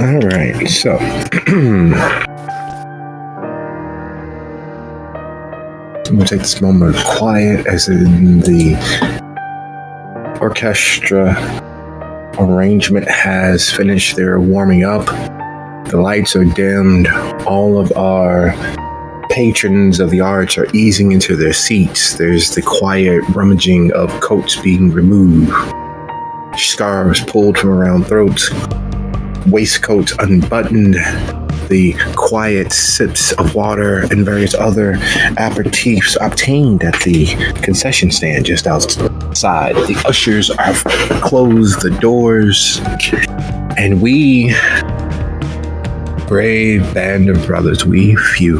All right, so I'm going to take this moment of quiet as in the orchestra arrangement has finished their warming up. The lights are dimmed. All of our patrons of the arts are easing into their seats. There's the quiet rummaging of coats being removed, scarves pulled from around throats, waistcoats unbuttoned, the quiet sips of water and various other aperitifs obtained at the concession stand just outside. The ushers have closed the doors, and we, brave band of brothers, we few,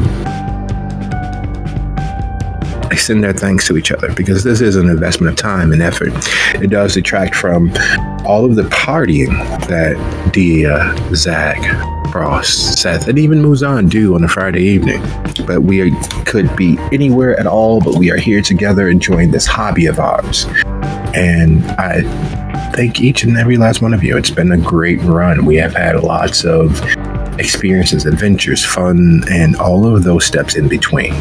extend our thanks to each other, because this is an investment of time and effort. It does detract from all of the partying that Dia, Zach, Frost, Seth, and even Muzan do on a Friday evening. But we could be anywhere at all, but we are here together enjoying this hobby of ours. And I thank each and every last one of you. It's been a great run. We have had lots of experiences, adventures, fun, and all of those steps in between.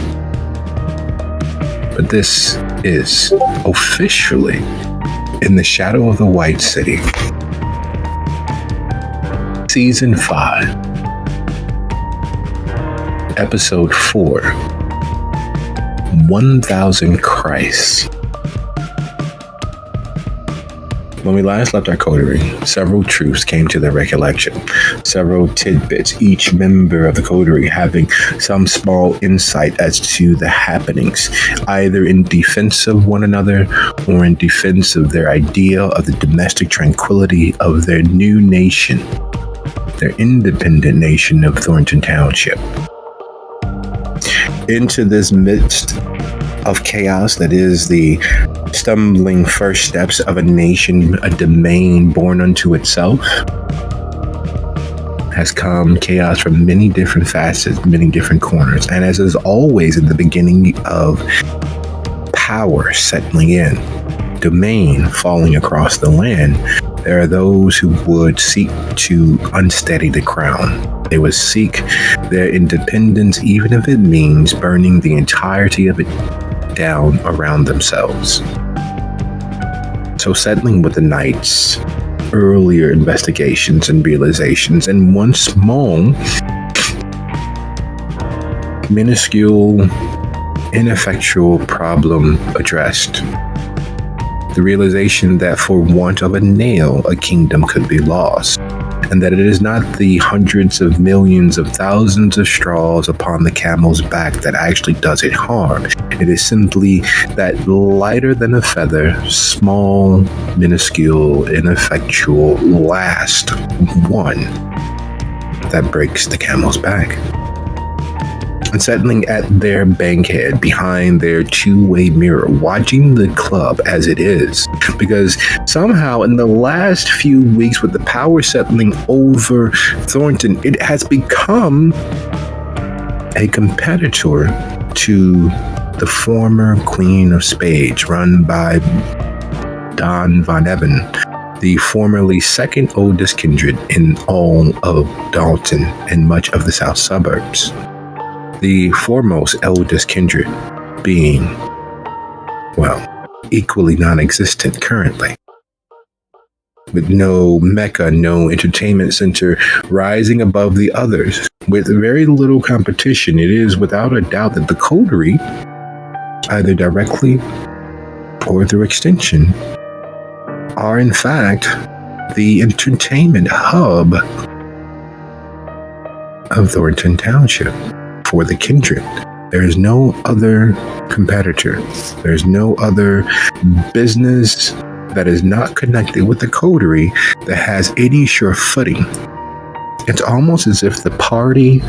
But this is officially In the Shadow of the White City, Season 5, Episode 4, 1000 Christ. When we last left our coterie, several truths came to their recollection, several tidbits, each member of the coterie having some small insight as to the happenings, either in defense of one another or in defense of their ideal of the domestic tranquility of their new nation, their independent nation of Thornton Township. Into this midst of chaos that is the stumbling first steps of a nation, a domain born unto itself, has come chaos from many different facets, many different corners. And as is always in the beginning of power settling in, domain falling across the land, there are those who would seek to unsteady the crown. They would seek their independence, even if it means burning the entirety of it down around themselves. So settling with the Knights, earlier investigations and realizations, and one small, minuscule, ineffectual problem addressed. The realization that for want of a nail, a kingdom could be lost, and that it is not the hundreds of millions of thousands of straws upon the camel's back that actually does it harm. It is simply that lighter than a feather, small, minuscule, ineffectual last one that breaks the camel's back. And settling at their bankhead behind their two-way mirror, watching the club as it is. Because somehow in the last few weeks, with the power settling over Thornton, it has become a competitor to the former Queen of Spades, run by Don Von Evan, the formerly second oldest kindred in all of Dalton and much of the south suburbs. The foremost eldest kindred being, well, equally non-existent currently. With no mecca, no entertainment center rising above the others, with very little competition, it is without a doubt that the coterie, either directly or through extension, are in fact the entertainment hub of Thornton Township. For the kindred, there is no other competitor. There's no other business that is not connected with the coterie that has any sure footing It's almost as if the party,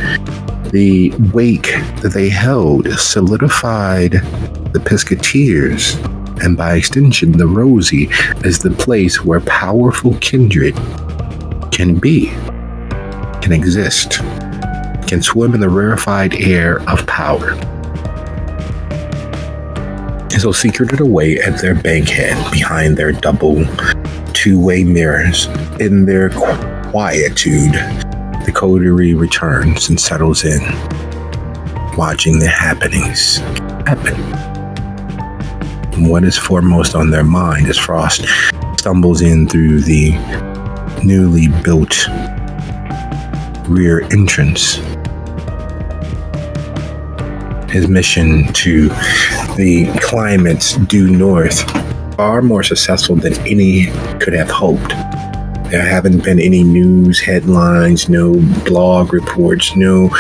the wake that they held, solidified the Psicateers, and by extension, the Rosie, as the place where powerful kindred can be, can exist, can swim in the rarefied air of power. And so secreted away at their bankhead, behind their double two-way mirrors, in their quietude, the coterie returns and settles in, watching the happenings happen. What is foremost on their mind as Frost stumbles in through the newly built rear entrance. His mission to the climates due north, far more successful than any could have hoped. There haven't been any news headlines, no blog reports, no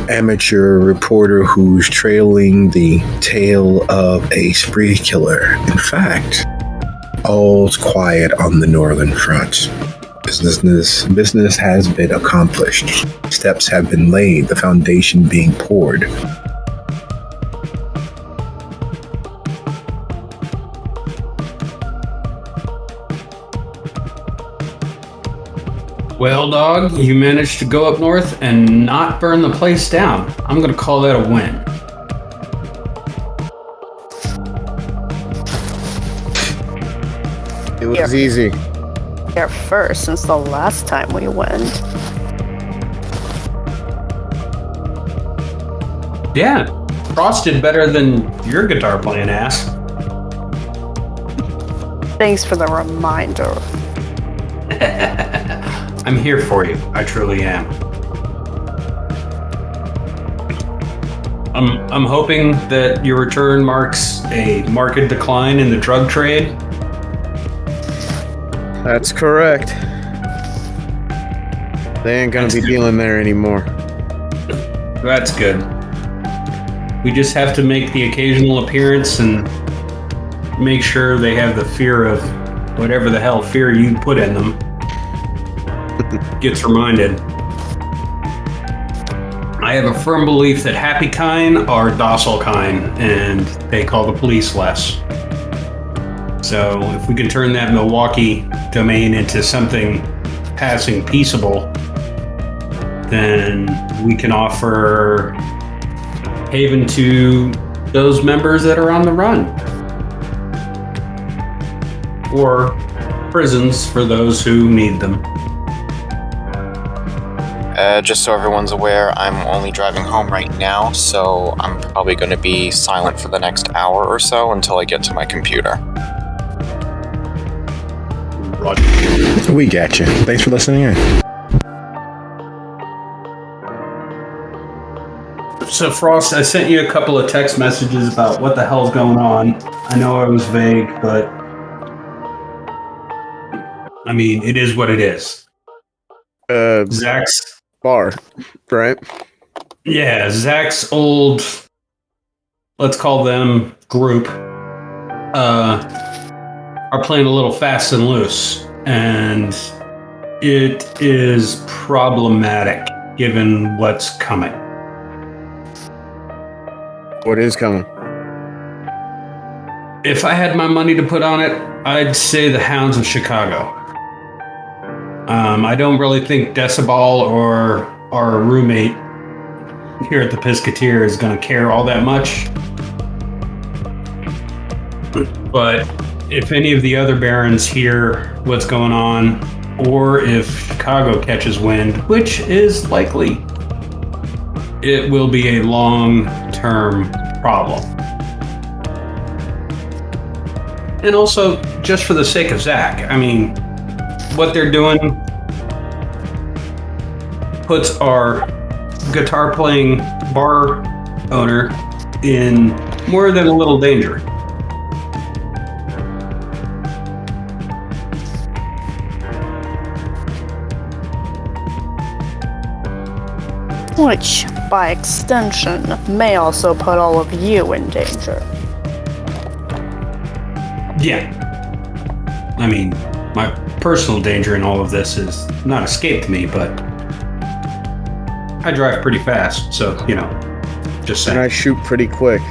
amateur reporter who's trailing the tail of a spree killer. In fact, all's quiet on the northern front. Business has been accomplished. Steps have been laid, the foundation being poured. Well, dog, you managed to go up north and not burn the place down. I'm going to call that a win. It was easy. Here first since the last time we went. Yeah, Frost did better than your guitar playing ass. Thanks for the reminder. I'm here for you. I truly am. I'm hoping that your return marks a marked decline in the drug trade. That's correct. They ain't gonna be dealing there anymore. That's good. We just have to make the occasional appearance and make sure they have the fear of whatever the hell fear you put in them. Gets reminded. I have a firm belief that happy kind are docile kind, and they call the police less. So if we can turn that Milwaukee domain into something passing peaceable, then we can offer haven to those members that are on the run. Or prisons for those who need them. Just so everyone's aware, I'm only driving home right now, so I'm probably going to be silent for the next hour or so until I get to my computer. Roger. We got you. Thanks for listening in. So Frost, I sent you a couple of text messages about what the hell's going on. I know I was vague, but I mean, it is what it is. Zach's bar, right? Yeah, Zach's old, let's call them group, are playing a little fast and loose, and it is problematic given what's coming. What is coming? If I had my money to put on it, I'd say the Hounds of Chicago. I don't really think Decibel or our roommate here at the Psicateer is going to care all that much. But if any of the other barons hear what's going on, or if Chicago catches wind, which is likely, it will be a long-term problem. And also, just for the sake of Zach, I mean, what they're doing puts our guitar-playing bar owner in more than a little danger. Which, by extension, may also put all of you in danger. Yeah. I mean, my personal danger in all of this is not escaped me, but I drive pretty fast, so, just saying. And I shoot pretty quick.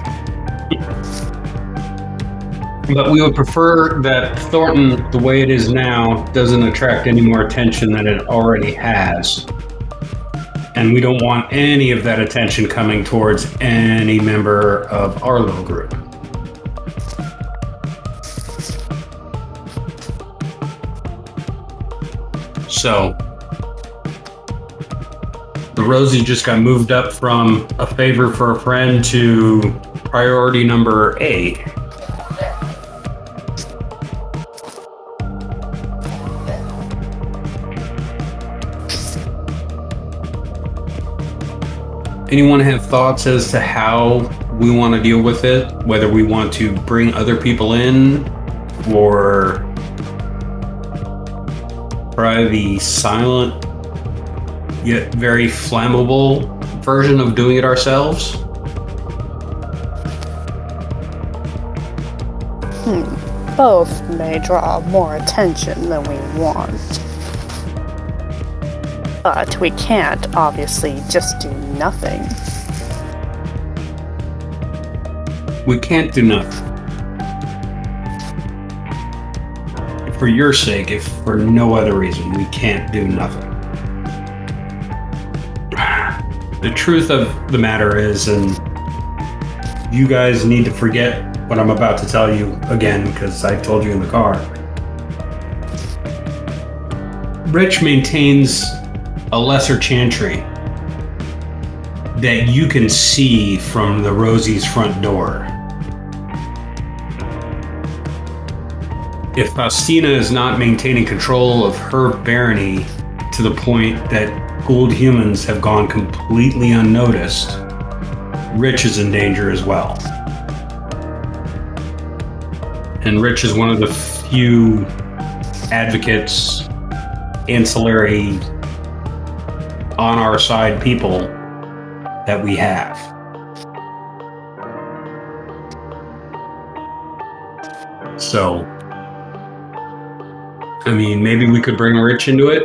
But we would prefer that Thornton, the way it is now, doesn't attract any more attention than it already has. And we don't want any of that attention coming towards any member of our little group. So, the Rosie just got moved up from a favor for a friend to priority number A. Anyone have thoughts as to how we want to deal with it? Whether we want to bring other people in or try the silent yet very flammable version of doing it ourselves? Both may draw more attention than we want. But we can't, obviously, just do nothing. We can't do nothing. For your sake, if for no other reason, we can't do nothing. The truth of the matter is, and you guys need to forget what I'm about to tell you again, because I told you in the car. Rich maintains a lesser chantry that you can see from the Rosie's front door. If Faustina is not maintaining control of her barony to the point that Gould humans have gone completely unnoticed, Rich is in danger as well. And Rich is one of the few advocates, ancillary, on our side people that we have. So, I mean, maybe we could bring Rich into it,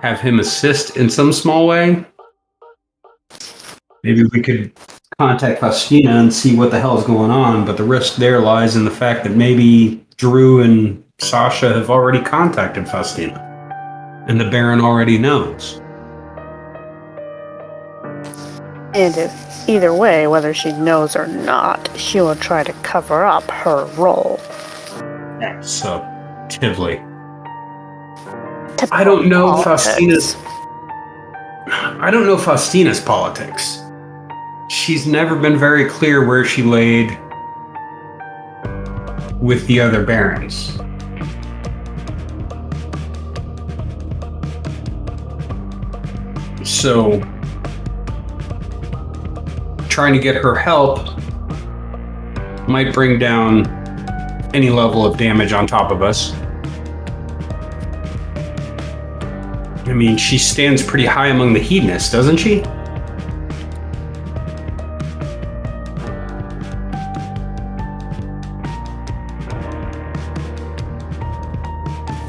have him assist in some small way. Maybe we could contact Faustina and see what the hell is going on, but the risk there lies in the fact that maybe Drew and Sasha have already contacted Faustina, and the Baron already knows. And if either way, whether she knows or not, she will try to cover up her role. So, Tivoli. I don't know Faustina's politics. She's never been very clear where she laid with the other barons. So, trying to get her help might bring down any level of damage on top of us. I mean, she stands pretty high among the hedonists, doesn't she?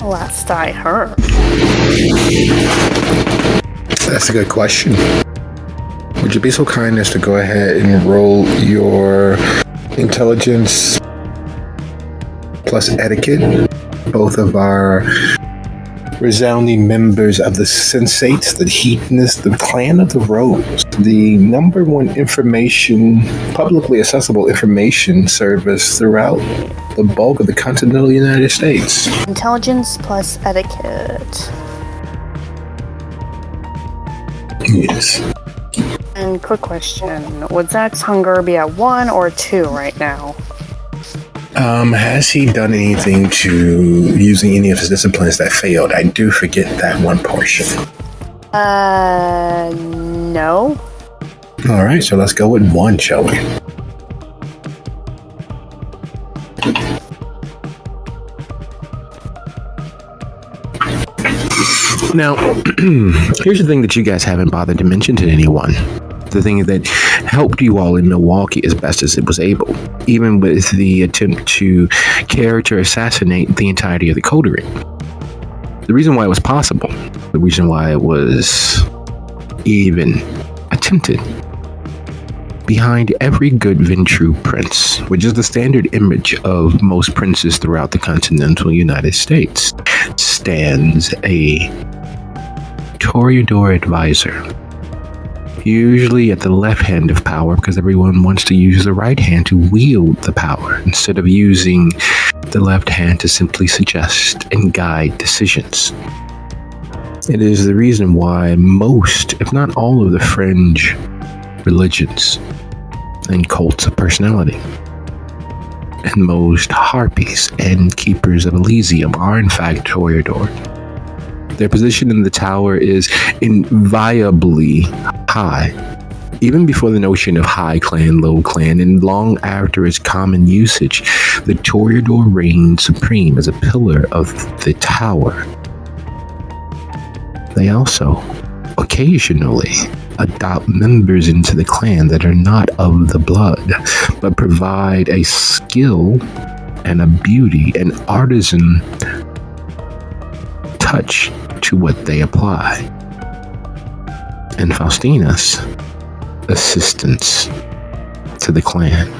Last I heard. That's a good question. Would you be so kind as to go ahead and roll your intelligence plus etiquette? Both of our resounding members of the Sensates, the Hedonists, the Clan of the Rose, the number one publicly accessible information service throughout the bulk of the continental United States. Intelligence plus etiquette. Yes. And quick question, would Zach's hunger be at 1 or 2 right now? Has he done anything to using any of his disciplines that failed? I do forget that one portion. No. All right, so let's go with 1, shall we? Now, here's the thing that you guys haven't bothered to mention to anyone. The thing that helped you all in Milwaukee as best as it was able, even with the attempt to character assassinate the entirety of the coterie. The reason why it was possible, the reason why it was even attempted. Behind every good Ventrue prince, which is the standard image of most princes throughout the continental United States, stands a Toreador advisor. Usually at the left hand of power, because everyone wants to use the right hand to wield the power, instead of using the left hand to simply suggest and guide decisions. It is the reason why most, if not all, of the fringe religions and cults of personality, and most harpies and keepers of Elysium are in fact Toreador. Their position in the tower is inviolably high, even before the notion of high clan, low clan, and long after its common usage. The Toreador reigns supreme as a pillar of the tower. They also occasionally adopt members into the clan that are not of the blood, but provide a skill and a beauty, an artisan touch to what they apply. And Faustina's assistance to the clan,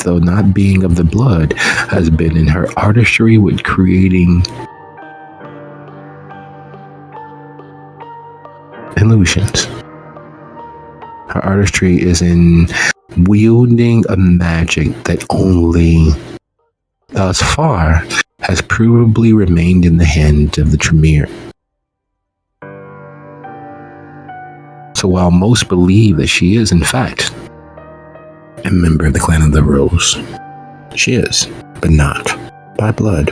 though not being of the blood, has been in her artistry with creating illusions. Her artistry is in wielding a magic that only thus far has provably remained in the hands of the Tremere. So while most believe that she is, in fact, a member of the Clan of the Rose, she is, but not by blood.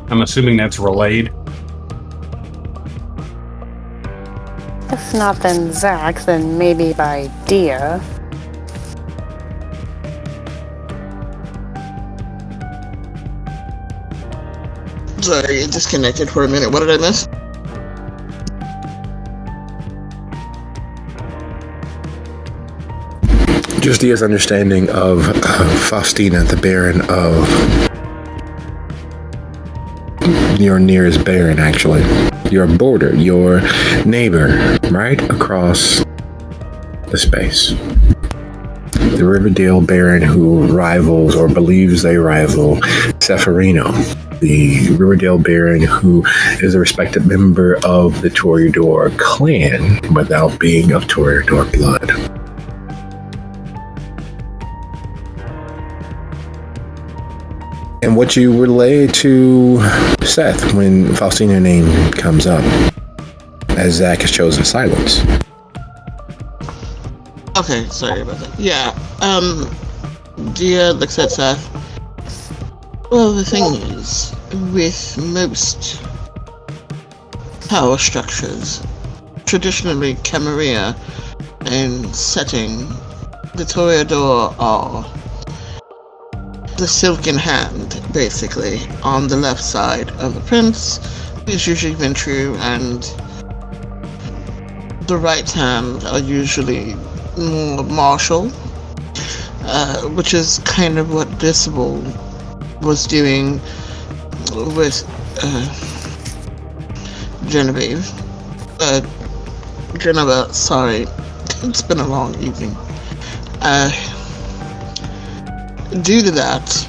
I'm assuming that's relayed. If not then Zach, then maybe by Dia. Sorry, it disconnected for a minute. What did I miss? Just Dia's understanding of Faustina, the Baron of your nearest Baron, actually. Your border, your neighbor, right across the space. The Riverdale Baron who rivals or believes they rival Sepharino. The Riverdale Baron who is a respected member of the Toreador clan without being of Toreador blood. And what you relay to Seth when Faustina's name comes up, as Zach has chosen silence. Okay, sorry about that. Yeah, Dia looks at Seth. Well, the thing is, with most power structures, traditionally Camarilla and setting, the Toreador are the silken hand, basically. On the left side of the prince is usually Ventrue, and the right hand are usually more martial, which is kind of what Disciple was doing with Genevieve. Geneva, sorry, it's been a long evening. Due to that,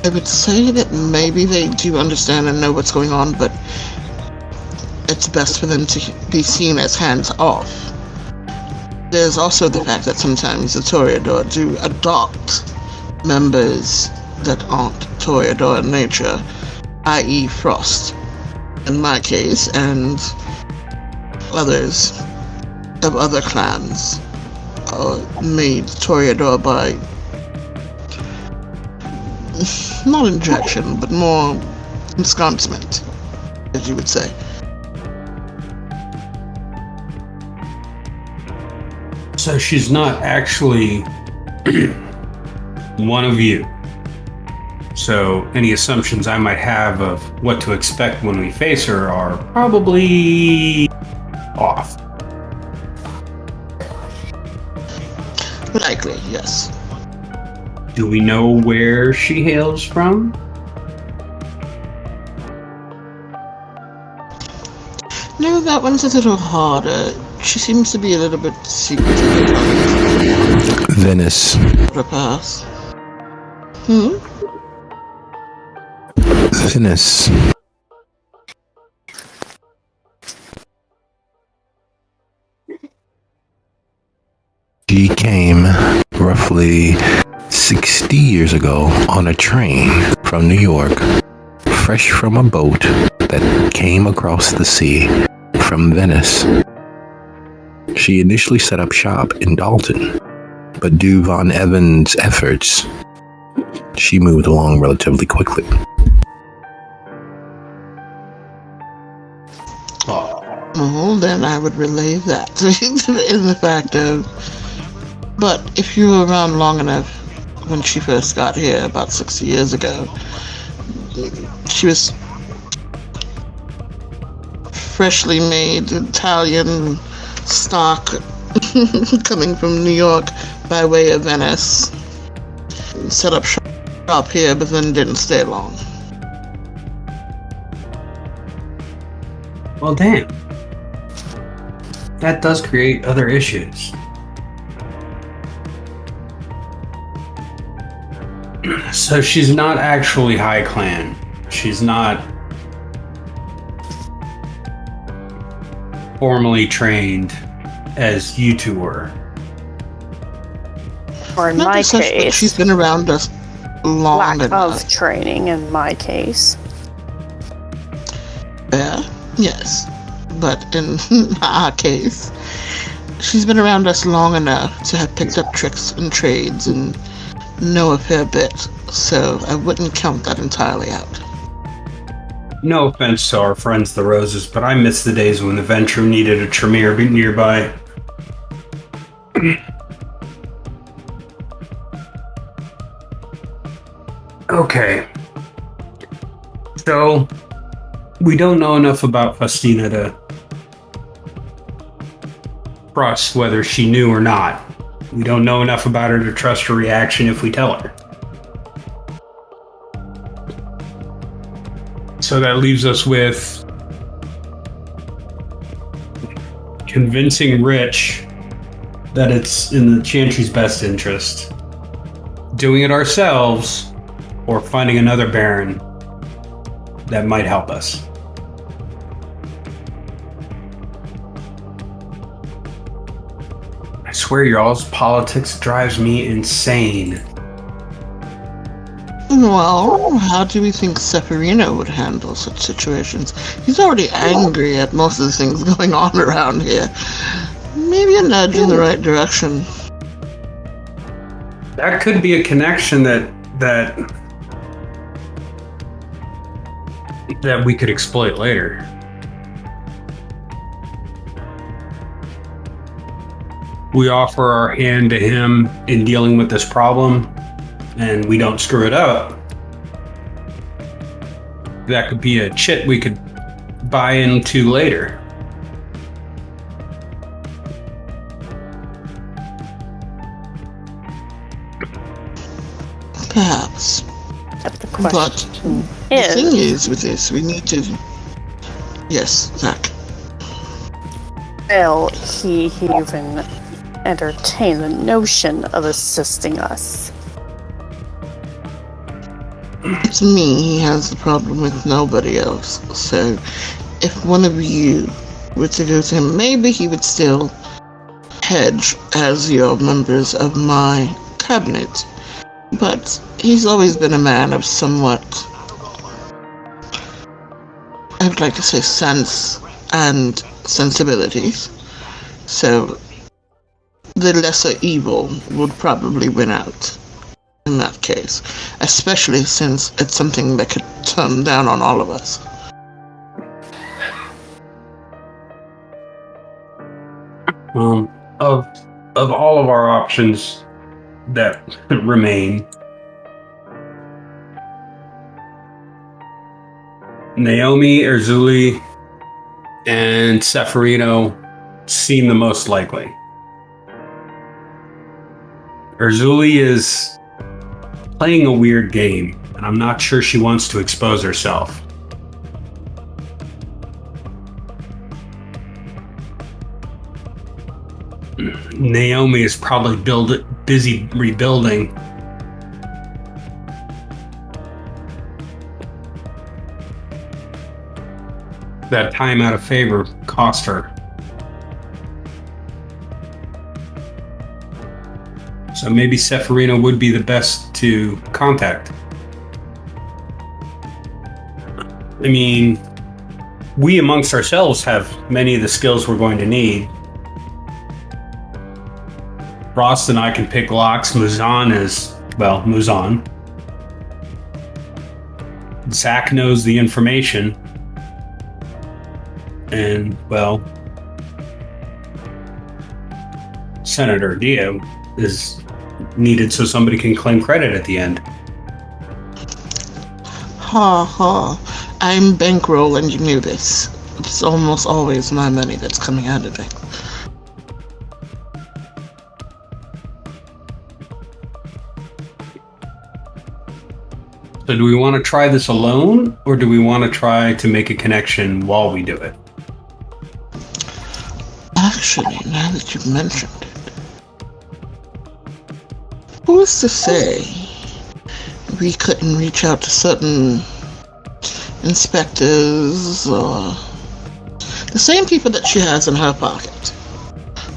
I would say that maybe they do understand and know what's going on, but it's best for them to be seen as hands-off. There's also the fact that sometimes the Toreador do adopt members that aren't Toreador in nature, i.e. Frost, in my case, and others of other clans. Made Toreador by not injection, but more ensconcement, as you would say. So she's not actually one of you. So any assumptions I might have of what to expect when we face her are probably off. Likely, yes. Do we know where she hails from? No, that one's a little harder. She seems to be a little bit secretive Venice. about her past. Venice. She came roughly 60 years ago on a train from New York, fresh from a boat that came across the sea from Venice. She initially set up shop in Dalton, but due Von Evans' efforts, she moved along relatively quickly. Well, then I would relay that in the fact of, but if you were around long enough when she first got here about 60 years ago, she was freshly made Italian stock coming from New York by way of Venice. Set up shop here, but then didn't stay long. Well, damn. That does create other issues. So she's not actually high clan. She's not formally trained as you two were. Or in Not my as such, but case, she's been around us long lack enough. of training in my case. Yeah, yes. But in our case, she's been around us long enough to have picked up tricks and trades and know a fair bit, so I wouldn't count that entirely out. No offense to our friends the Roses, but I miss the days when the Venture needed a Tremere nearby. Okay. So, we don't know enough about Faustina to trust whether she knew or not. We don't know enough about her to trust her reaction if we tell her. So that leaves us with convincing Rich that it's in the Chantry's best interest, doing it ourselves, or finding another Baron that might help us. I swear y'all's politics drives me insane. Well, how do we think Seferino would handle such situations? He's already angry at most of the things going on around here. Maybe a nudge in the right direction. That could be a connection that we could exploit later. We offer our hand to him in dealing with this problem, and we don't screw it up. That could be a chit we could buy into later. Perhaps. But the But question the thing is, is with this, we need to... Yes, Zach. will he even entertain the notion of assisting us? To me, he has the problem with nobody else. So, if one of you were to go to him, maybe he would still hedge as your members of my cabinet. But he's always been a man of somewhat, I would like to say, sense and sensibilities. So, the lesser evil would probably win out in that case, especially since it's something that could turn down on all of us. of all of our options that remain, Naomi, Erzuli, and Seferino seem the most likely. Erzuli is playing a weird game, and I'm not sure she wants to expose herself. Naomi is probably busy rebuilding. That time out of favor cost her. So maybe Seferino would be the best to contact. I mean, we amongst ourselves have many of the skills we're going to need. Ross and I can pick locks. Muzan. Zach knows the information. And, well, Senator Dio is needed so somebody can claim credit at the end. Ha ha. I'm bankroll and you knew this. It's almost always my money that's coming out of it. So do we want to try this alone, or do we want to try to make a connection while we do it? Actually, now that you've mentioned it, who's to say we couldn't reach out to certain inspectors or the same people that she has in her pocket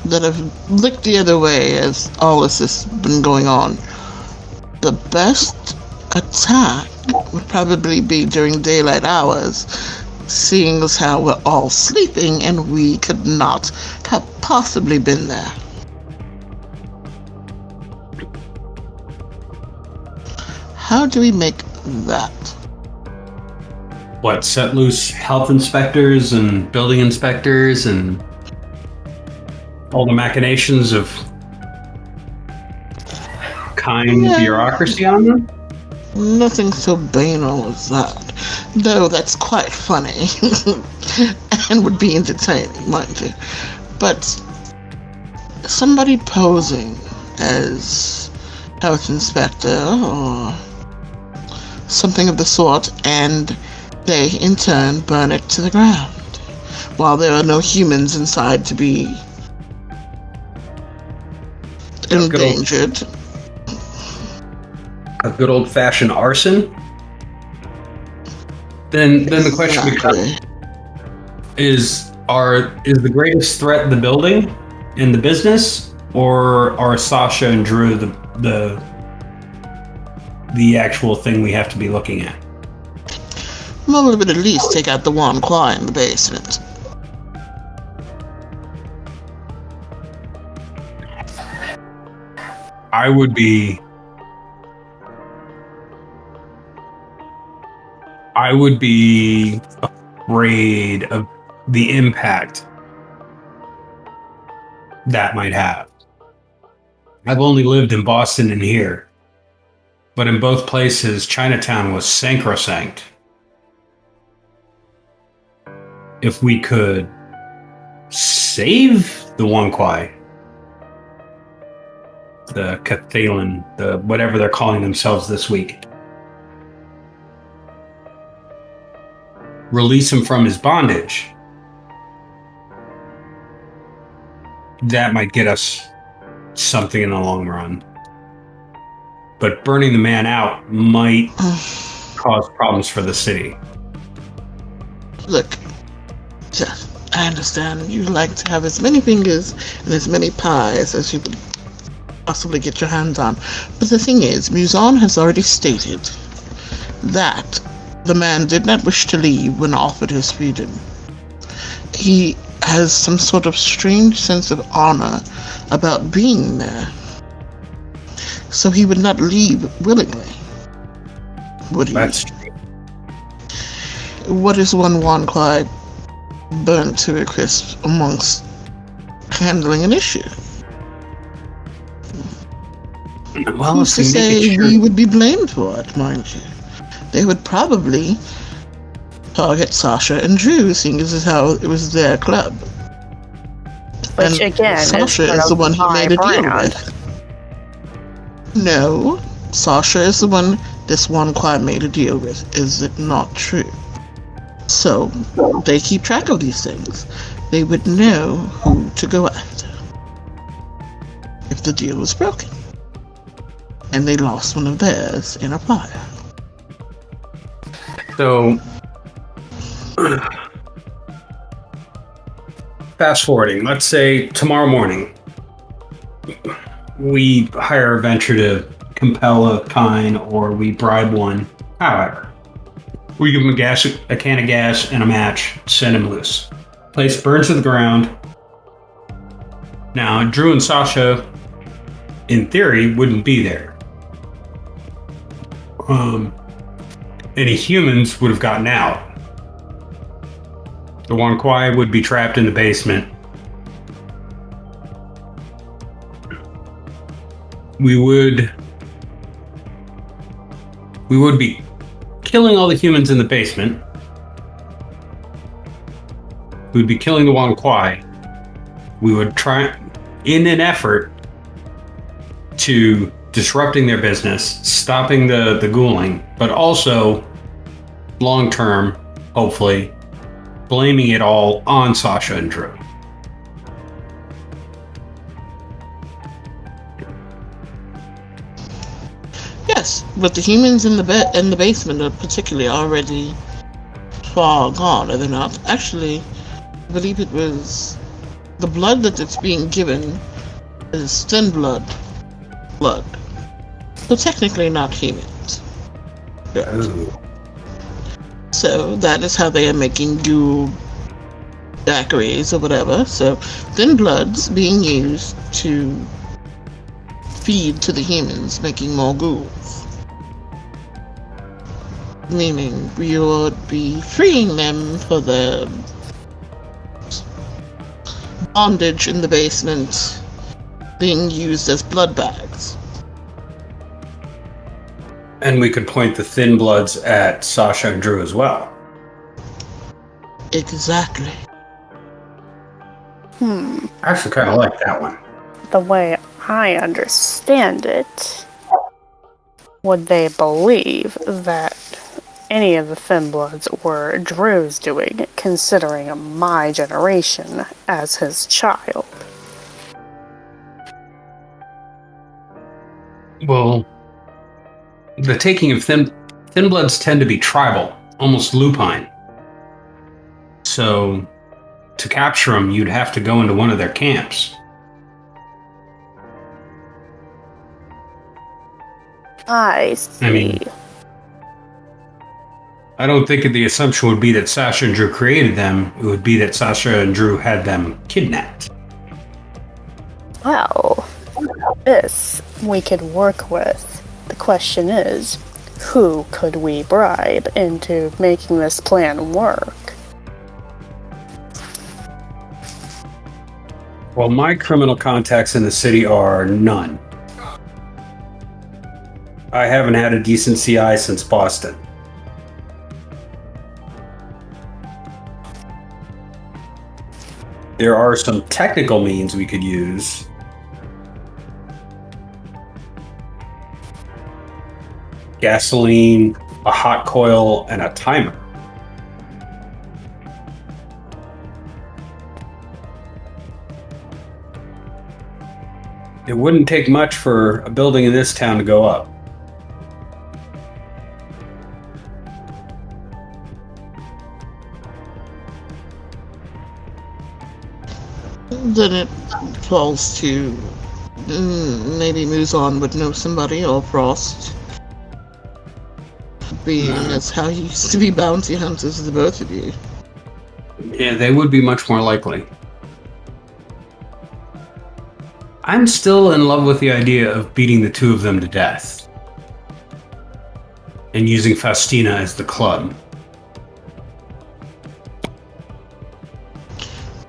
that have looked the other way as all this has been going on? The best attack would probably be during daylight hours, seeing as how we're all sleeping and we could not have possibly been there. How do we make that? What, set loose health inspectors and building inspectors and all the machinations of kind bureaucracy on them? Nothing so banal as that. Though that's quite funny. And would be entertaining, mind you. But somebody posing as health inspector or something of the sort, and they in turn burn it to the ground while there are no humans inside to be endangered. A good old-fashioned arson. Then the question becomes: is the greatest threat the building and the business, or are Sasha and Drew the actual thing we have to be looking at? Well, we would at least take out the one claw in the basement. I would be afraid of the impact that might have. I've only lived in Boston and here, but in both places, Chinatown was sacrosanct. If we could save the One Kwai, the Cathalan, the whatever they're calling themselves this week, release him from his bondage, that might get us something in the long run. But burning the man out might cause problems for the city. Look, Jeff, I understand you like to have as many fingers and as many pies as you could possibly get your hands on. But the thing is, Muzan has already stated that the man did not wish to leave when offered his freedom. He has some sort of strange sense of honor about being there. So he would not leave willingly. Would he? That's true. What is one Clyde burnt to a crisp amongst handling an issue? Well, Who's to if we make say it sure. we would be blamed for it, mind you? They would probably target Sasha and Drew, seeing as how it was their club. Which, And again, Sasha is is the one he my made a deal brand. with. No, Sasha is the one this one client made a deal with. Is it not true? So, they keep track of these things. They would know who to go after if the deal was broken. And they lost one of theirs in a fire. So, fast forwarding, let's say tomorrow morning, we hire a venture to compel a kind, or we bribe one. However, we give him a can of gas and a match, send him loose. Place burns to the ground. Now, Drew and Sasha, in theory, wouldn't be there. Any humans would have gotten out. The Wan Kwai would be trapped in the basement. We would be killing all the humans in the basement. We would be killing the Wan Kwai. We would try, in an effort to disrupting their business, stopping the ghouling, but also long term, hopefully, blaming it all on Sasha and Drew. Yes, but the humans in the basement are particularly already far gone, are they not? Actually, I believe it was the blood that it's being given is thin blood. So technically not humans. Ooh. So that is how they are making ghoul daiquiris or whatever. So thin blood's being used to feed to the humans, making more ghouls. Meaning we would be freeing them for the bondage in the basement being used as blood bags. And we could point the thin bloods at Sasha and Drew as well. Exactly. I actually kind of like that one. The way I understand it, would they believe that any of the thin bloods were Drew's doing, considering my generation as his child? Well, the taking of thin bloods tend to be tribal, almost lupine. So, to capture them, you'd have to go into one of their camps. I see. I mean, I don't think the assumption would be that Sasha and Drew created them. It would be that Sasha and Drew had them kidnapped. Well, this we could work with. The question is, who could we bribe into making this plan work? Well, my criminal contacts in the city are none. I haven't had a decent CI since Boston. There are some technical means we could use. Gasoline, a hot coil, and a timer. It wouldn't take much for a building in this town to go up. Then it falls to maybe Muzan would know somebody, or Frost. Being as how you used to be bounty hunters, the both of you. Yeah, they would be much more likely. I'm still in love with the idea of beating the two of them to death. And using Faustina as the club.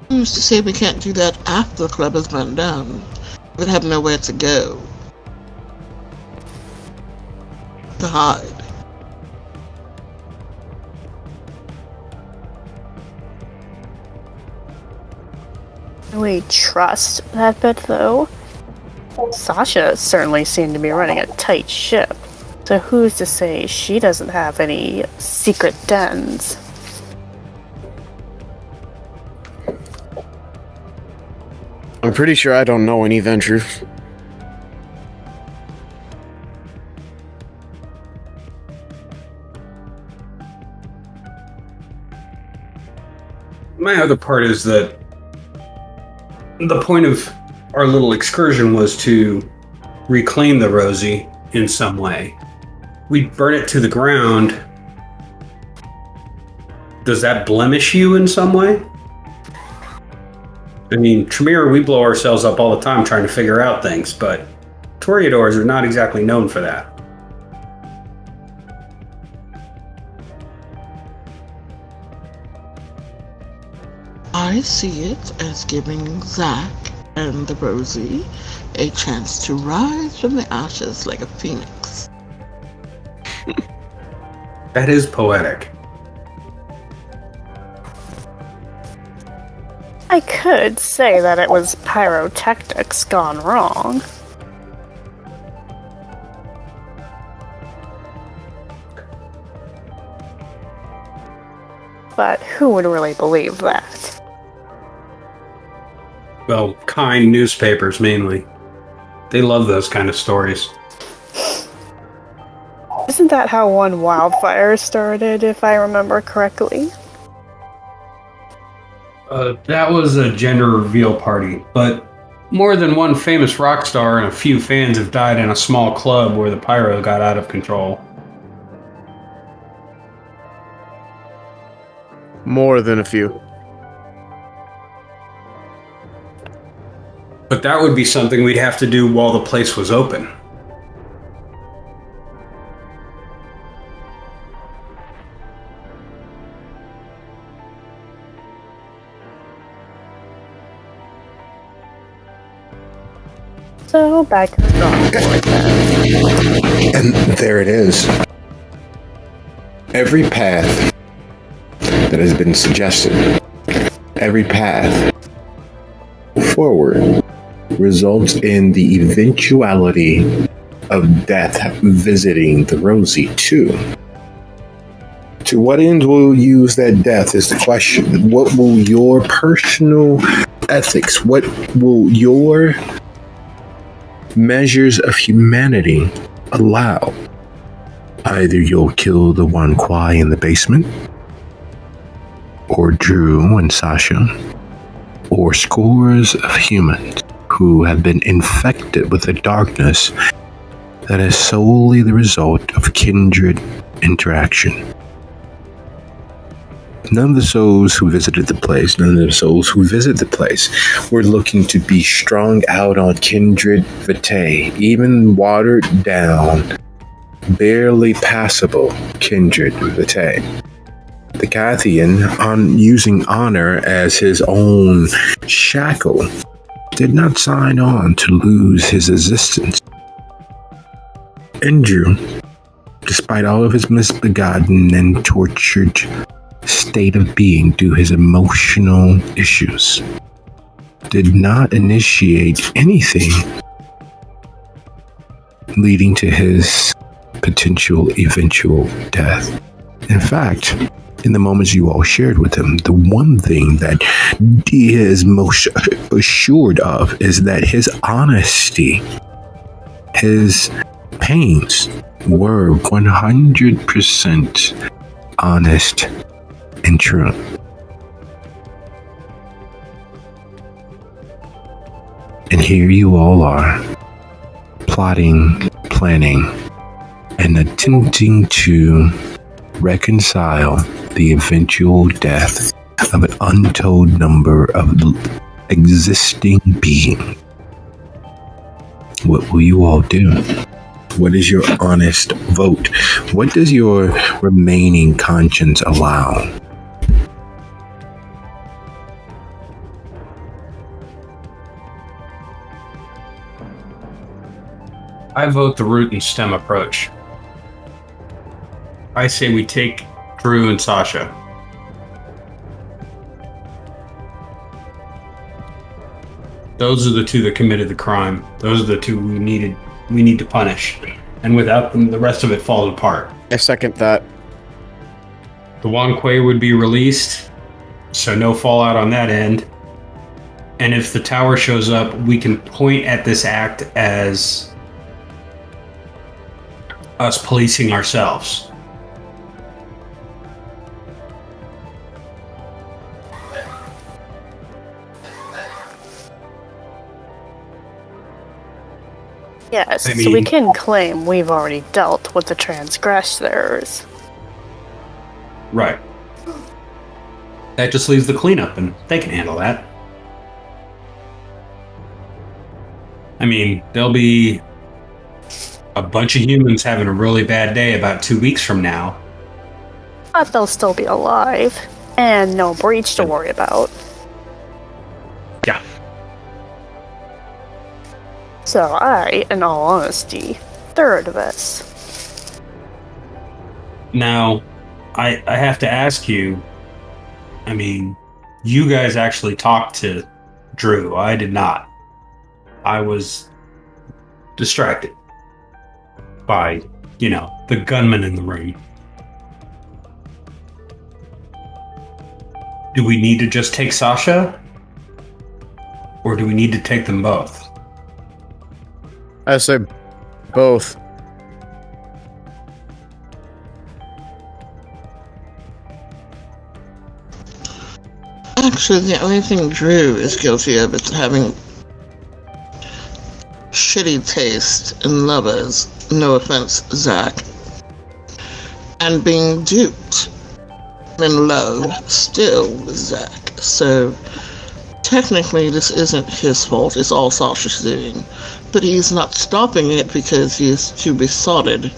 Who's to say we can't do that after the club has burned down? We'd have nowhere to go. to hide. We trust that bit, though. Sasha certainly seemed to be running a tight ship, so who's to say she doesn't have any secret dens? I'm pretty sure I don't know any ventures. My other part is that the point of our little excursion was to reclaim the Rosie in some way. We burn it to the ground. Does that blemish you in some way? I mean, Tremere, we blow ourselves up all the time trying to figure out things, but Toreadors are not exactly known for that. I see it as giving Zack and the Rosie a chance to rise from the ashes like a phoenix. That is poetic. I could say that it was pyrotechnics gone wrong. But who would really believe that? Well, kind newspapers mainly. They love those kind of stories. Isn't that how one wildfire started, if I remember correctly? That was a gender reveal party, but more than one famous rock star and a few fans have died in a small club where the pyro got out of control. More than a few. But that would be something we'd have to do while the place was open. So back to the drawing board then. And there it is. Every path that has been suggested, every path forward results in the eventuality of death visiting the Rosie too. To what end will you use that death is the question. What will your personal ethics, what will your measures of humanity allow? Either you'll kill the Wan Kwai in the basement, or Drew and Sasha, or scores of humans who have been infected with a darkness that is solely the result of kindred interaction. None of the souls who visited the place, none of the souls who visit the place were looking to be strung out on kindred vitae, even watered down, barely passable kindred vitae. The Cathian, on using honor as his own shackle, did not sign on to lose his existence. Andrew, despite all of his misbegotten and tortured state of being due his emotional issues, did not initiate anything leading to his potential eventual death. In fact, in the moments you all shared with him, the one thing that he is most assured of is that his honesty, his pains were 100% honest and true. And here you all are, plotting, planning, and attempting to reconcile the eventual death of an untold number of existing beings. What will you all do? What is your honest vote? What does your remaining conscience allow? I vote the root and stem approach. I say we take Drew and Sasha. Those are the two that committed the crime. Those are the two we need to punish. And without them, the rest of it falls apart. I second that. The Wan Kuei would be released, so no fallout on that end. And if the tower shows up, we can point at this act as us policing ourselves. Yes, I so we mean- can claim we've already dealt with the transgressors. Right. That just leaves the cleanup, and they can handle that. I mean, there'll be a bunch of humans having a really bad day about 2 weeks from now. But they'll still be alive, and no breach to worry about. Yeah. So I, in all honesty, third this. Now, I have to ask you, I mean, you guys actually talked to Drew. I did not. I was distracted by, the gunman in the room. Do we need to just take Sasha? Or do we need to take them both? I say both. Actually, the only thing Drew is guilty of is having shitty taste in lovers. No offense, Zach. And being duped in love still with Zach. So, technically, this isn't his fault. It's all Sasha's doing. But he's not stopping it because he is too besotted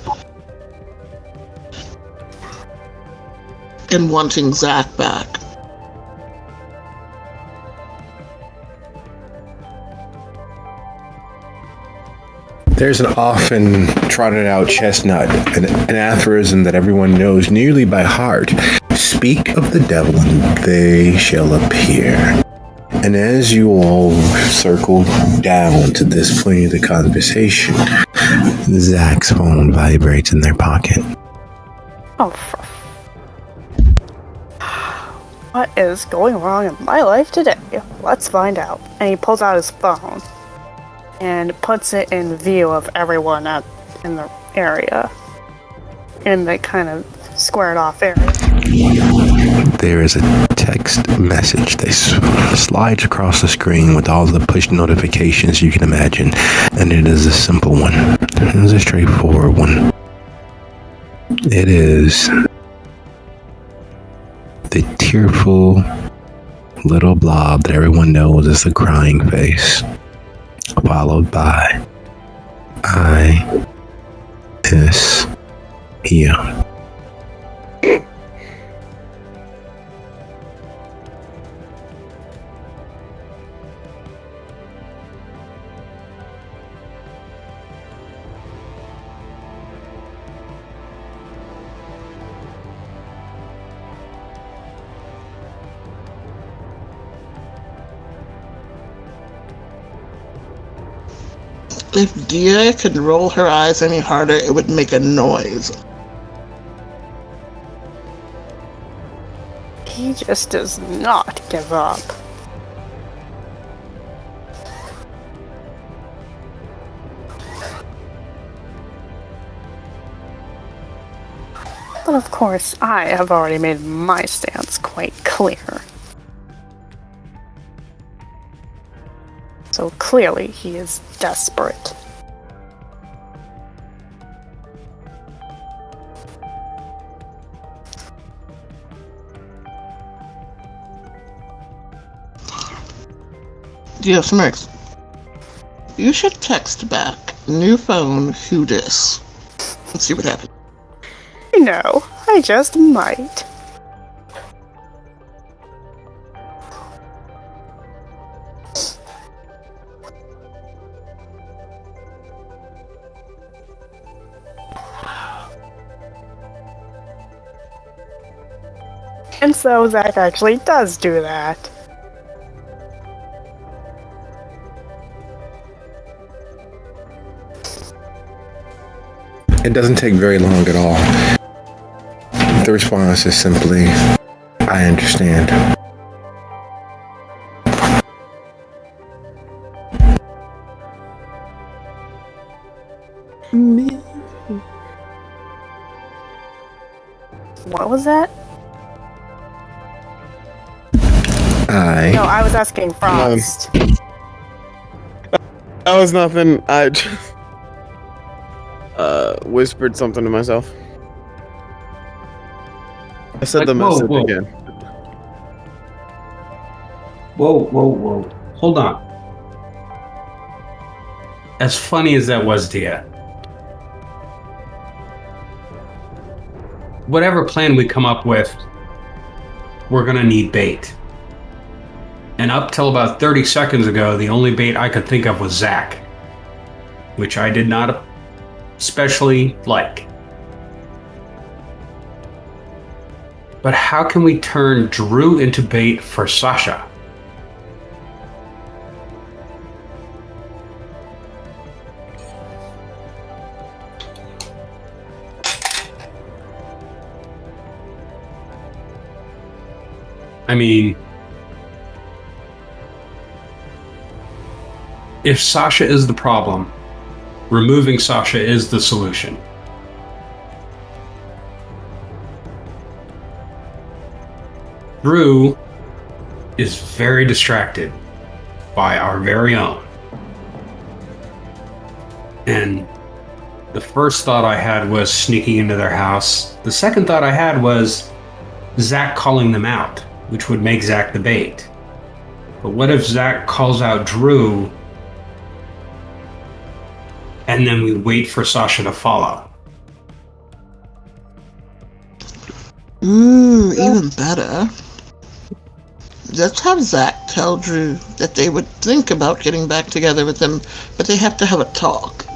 in wanting Zach back. There's an often trotted out chestnut, an aphorism that everyone knows nearly by heart. Speak of the devil and they shall appear. And as you all circle down to this point of the conversation, Zach's phone vibrates in their pocket. Oh, what is going wrong in my life today? Let's find out. And he pulls out his phone and puts it in view of everyone in the area, in the kind of squared off area. There is a text message that slides across the screen with all the push notifications you can imagine, and it is a simple one. It is a straightforward one. It is the tearful little blob that everyone knows is the crying face, followed by I miss you. If Dia could roll her eyes any harder, it would make a noise. He just does not give up. But of course, I have already made my stance quite clear. So clearly he is desperate. Dia smirks. You should text back. New phone, who dis? Let's see what happens. No, I just might. And so Zach actually does do that. It doesn't take very long at all. The response is simply, I understand. What was that? No, I was asking Frost. That was nothing. I just whispered something to myself. I said the message again. Whoa. Hold on. As funny as that was to you, whatever plan we come up with, we're going to need bait. And up till about 30 seconds ago, the only bait I could think of was Zach, which I did not especially like. But how can we turn Drew into bait for Sasha? I mean, if Sasha is the problem, removing Sasha is the solution. Drew is very distracted by our very own. And the first thought I had was sneaking into their house. The second thought I had was Zach calling them out, which would make Zach the bait. But what if Zach calls out Drew and then we wait for Sasha to follow? Even better. Let's have Zach tell Drew that they would think about getting back together with him, but they have to have a talk.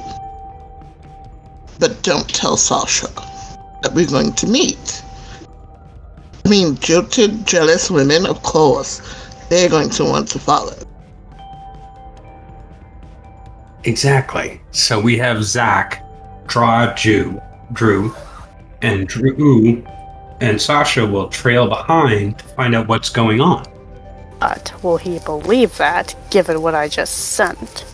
But don't tell Sasha that we're going to meet. I mean, jilted, jealous women, of course, they're going to want to follow. Exactly. So we have Zach draw Drew, and Drew and Sasha will trail behind to find out what's going on. But will he believe that, given what I just sent?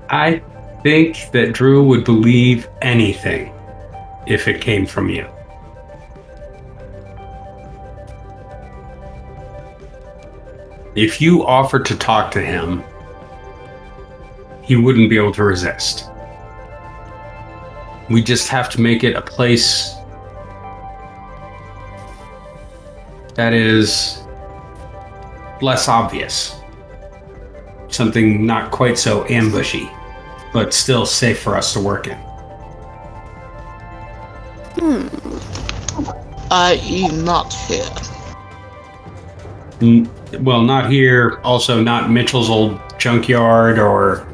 I think that Drew would believe anything if it came from you. If you offered to talk to him, he wouldn't be able to resist. We just have to make it a place that is less obvious. Something not quite so ambushy, but still safe for us to work in. I.e. not here. Well, not here, also not Mitchell's old junkyard or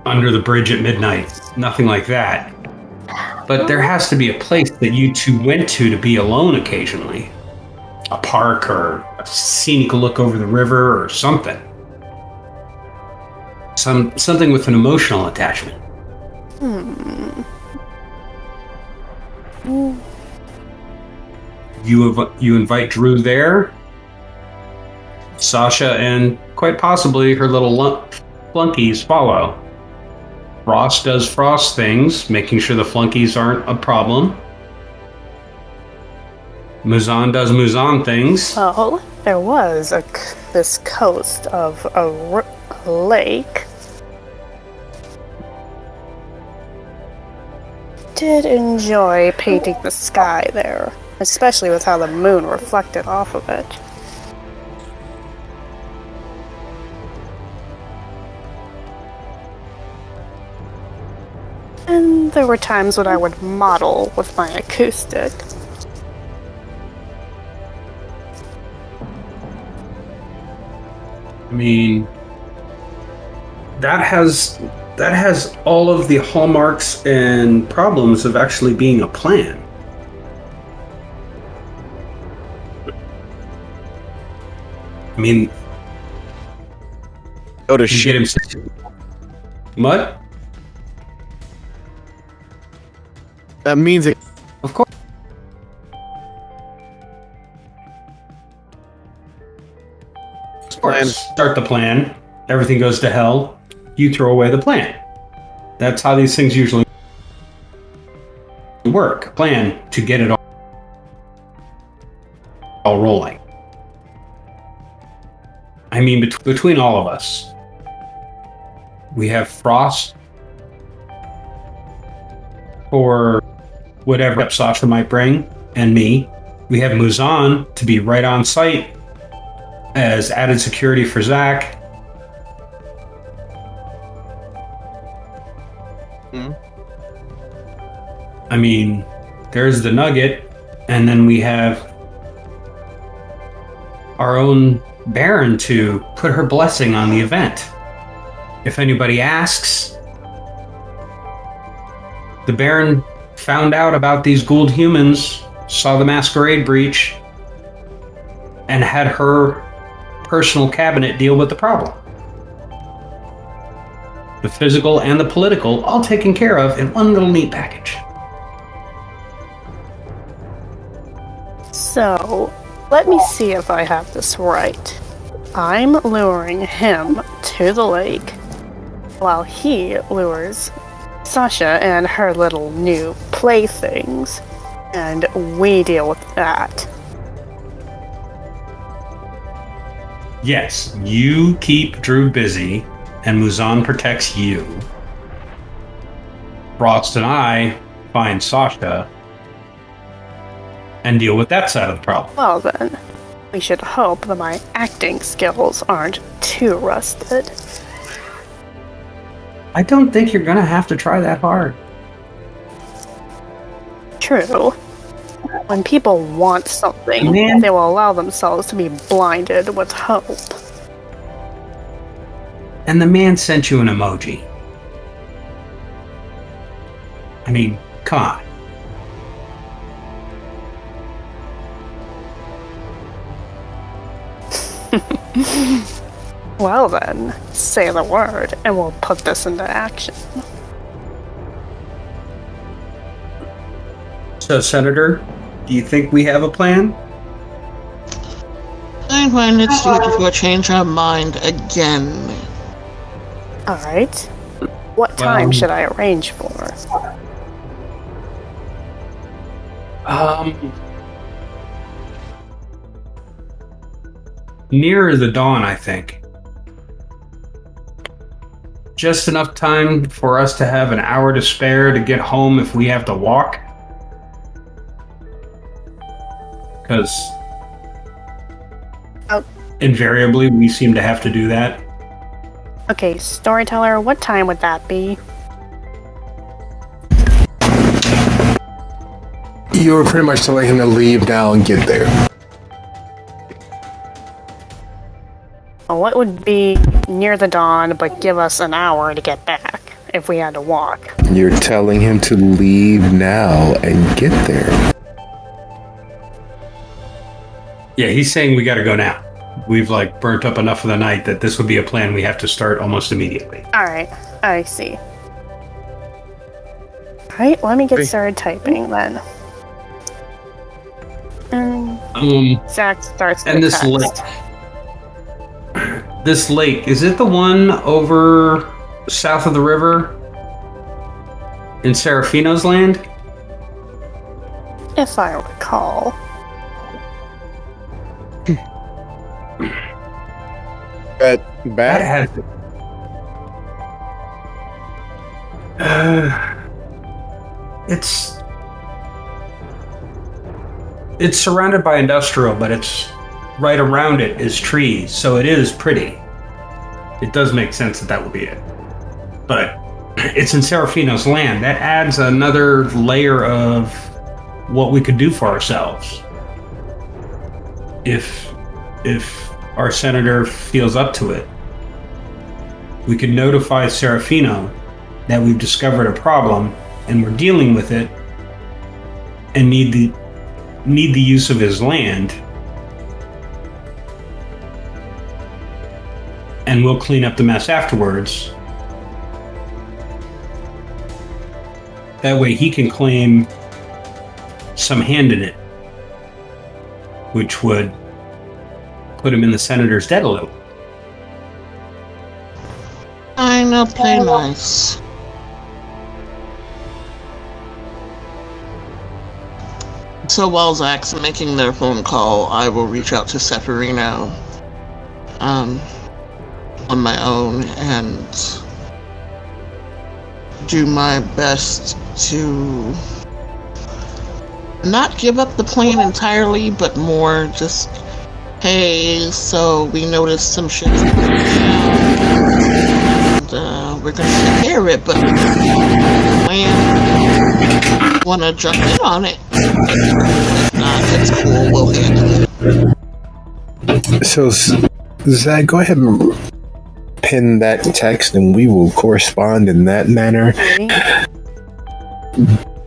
under the bridge at midnight. Nothing like that. But there has to be a place that you two went to be alone occasionally. A park or a scenic look over the river or something. Something with an emotional attachment. You invite Drew there. Sasha and quite possibly her little flunkies follow. Frost does Frost things, making sure the flunkies aren't a problem. Muzan does Muzan things. Well, there was this coast of a lake. Did enjoy painting the sky there, especially with how the moon reflected off of it. And there were times when I would model with my acoustic. I mean, that has all of the hallmarks and problems of actually being a plan. I mean, Go to you get shit. him. What? That means it. Of course. Plan. Start the plan. Everything goes to hell. You throw away the plan. That's how these things usually work. Plan to get it all rolling. I mean, between all of us, we have Frost for whatever Sasha might bring, and me. We have Muzan to be right on site as added security for Zach. I mean, there's the Nugget, and then we have our own Baron to put her blessing on the event. If anybody asks, the Baron found out about these Gould humans, saw the masquerade breach, and had her personal cabinet deal with the problem. The physical and the political all taken care of in one little neat package. So, let me see if I have this right. I'm luring him to the lake, while he lures Sasha and her little new playthings, and we deal with that. Yes, you keep Drew busy, and Muzan protects you. Frost and I find Sasha and deal with that side of the problem. Well then, we should hope that my acting skills aren't too rusted. I don't think you're gonna have to try that hard. True. When people want something, Man. they will allow themselves to be blinded with hope. And the man sent you an emoji. I mean, come on. Well then, say the word and we'll put this into action. So, Senator, do you think we have a plan? Fine, let's do it before I change our mind again. Alright. What time should I arrange for? Nearer the dawn, I think. Just enough time for us to have an hour to spare to get home if we have to walk. Because invariably we seem to have to do that. Okay, storyteller, what time would that be? You were pretty much telling him to leave now and get there. What would be near the dawn but give us an hour to get back if we had to walk? You're telling him to leave now and get there. Yeah, he's saying we gotta go now. We've burnt up enough of the night that this would be a plan we have to start almost immediately. Alright, I see. Alright, let me get started typing then. Zach starts the and this text. This lake, is it the one over south of the river in Serafino's land? If I recall. That That bad? has it's surrounded by industrial, but it's right around it is trees, so it is pretty. It does make sense that would be it. But it's in Serafino's land. That adds another layer of what we could do for ourselves. If our senator feels up to it, we could notify Serafino that we've discovered a problem and we're dealing with it and need the use of his land and we'll clean up the mess afterwards. That way he can claim some hand in it, which would put him in the senator's debt a little. I know, play nice. So while Zach's making their phone call, I will reach out to Seferino on my own and do my best to not give up the plan entirely, but more just, hey, so we noticed some shit and we're gonna take care of it, but when wanna jump in on it, that's cool, we'll handle it. So, Zach, go ahead and pin that text and we will correspond in that manner.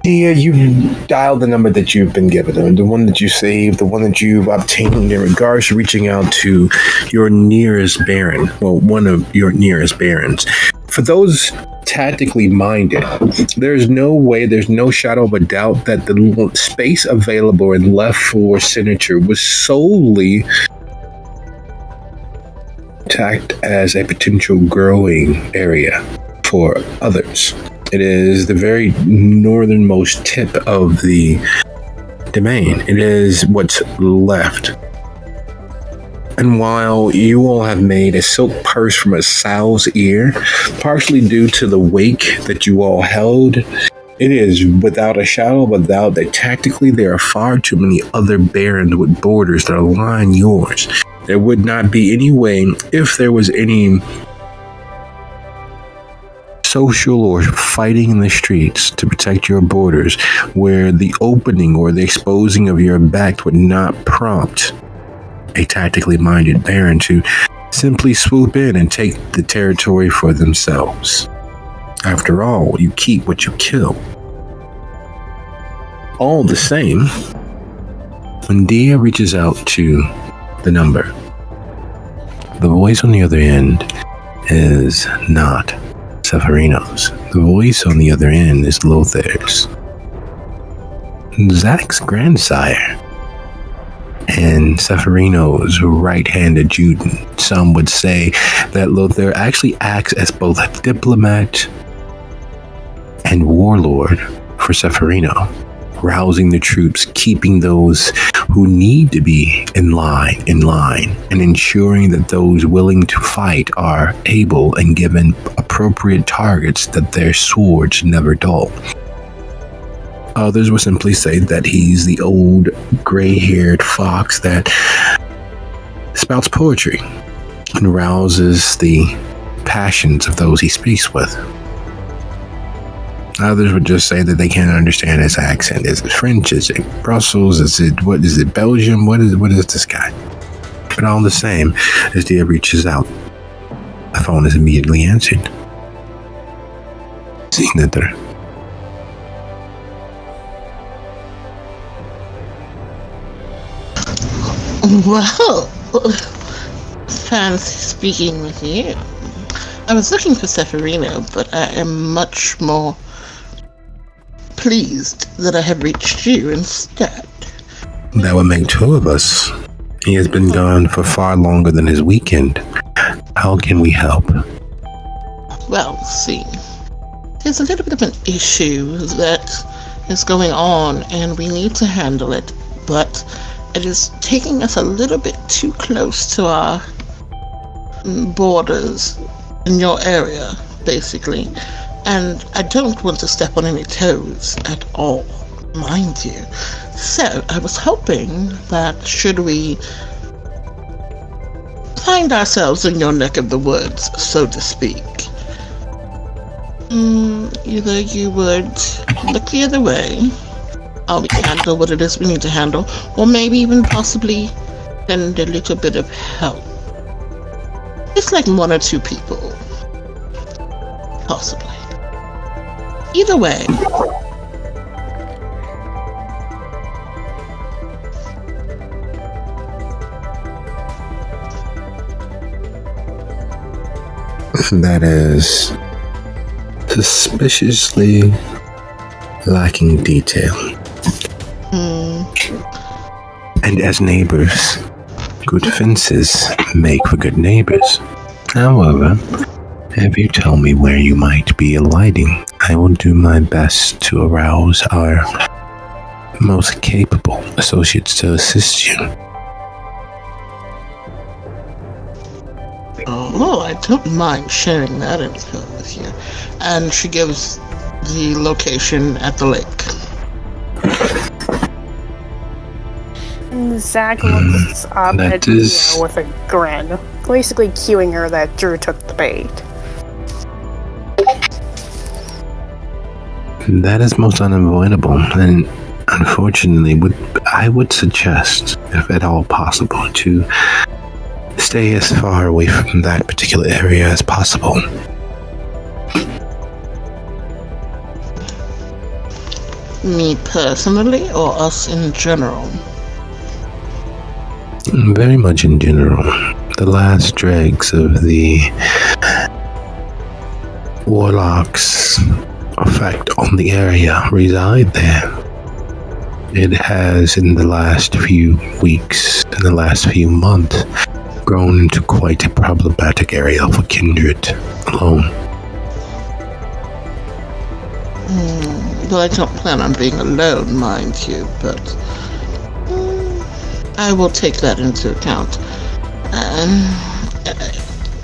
Dia, you dialed the number that you've been given, the one that you saved, the one that you've obtained in regards to reaching out to your nearest baron, well, one of your nearest barons. For those tactically minded, there's no way, there's no shadow of a doubt that the space available and left for signature was solely tacked as a potential growing area for others. It is the very northernmost tip of the domain. It is what's left. And while you all have made a silk purse from a sow's ear, partially due to the wake that you all held, it is without a shadow of a doubt that tactically there are far too many other barons with borders that align yours. There would not be any way, if there was any social or fighting in the streets to protect your borders, where the opening or the exposing of your back would not prompt a tactically minded baron to simply swoop in and take the territory for themselves. After all, you keep what you kill. All the same, when Dia reaches out to the number, the voice on the other end is not Seferino's. The voice on the other end is Lothair's, Zach's grandsire, and Seferino's right-hand adjutant. Some would say that Lothair actually acts as both a diplomat and warlord for Seferino, rousing the troops, keeping those who need to be in line, and ensuring that those willing to fight are able and given appropriate targets that their swords never dull. Others will simply say that he's the old gray-haired fox that spouts poetry and rouses the passions of those he speaks with. Others would just say that they can't understand his accent. Is it French? Is it Brussels? Is it Belgium? What is this guy? But all the same, as Dia reaches out, the phone is immediately answered. Senator. Well, fancy speaking with you. I was looking for Seferino, but I am much more pleased that I have reached you instead. That would make two of us. He has been gone for far longer than his weekend. How can we help? Well, see, there's a little bit of an issue that is going on, and we need to handle it, but it is taking us a little bit too close to our borders in your area, basically. And I don't want to step on any toes at all, mind you. So I was hoping that should we find ourselves in your neck of the woods, so to speak, either you would look the other way, I'll handle what it is we need to handle, or maybe even possibly send a little bit of help. It's like one or two people. Possibly. Either way. that is suspiciously lacking detail. And as neighbors, good fences make for good neighbors. However, if you tell me where you might be alighting, I will do my best to arouse our most capable associates to assist you. Oh, I don't mind sharing that info with you. And she gives the location at the lake. And Zach looks up that at is- Mia with a grin, basically cueing her that Drew took the bait. That is most unavoidable, and unfortunately, I would suggest, if at all possible, to stay as far away from that particular area as possible. Me personally, or us in general? Very much in general. The last dregs of the warlock's effect on the area reside there. It has, in the last few weeks, in the last few months, grown into quite a problematic area for Kindred alone. Well, I don't plan on being alone, mind you, but I will take that into account.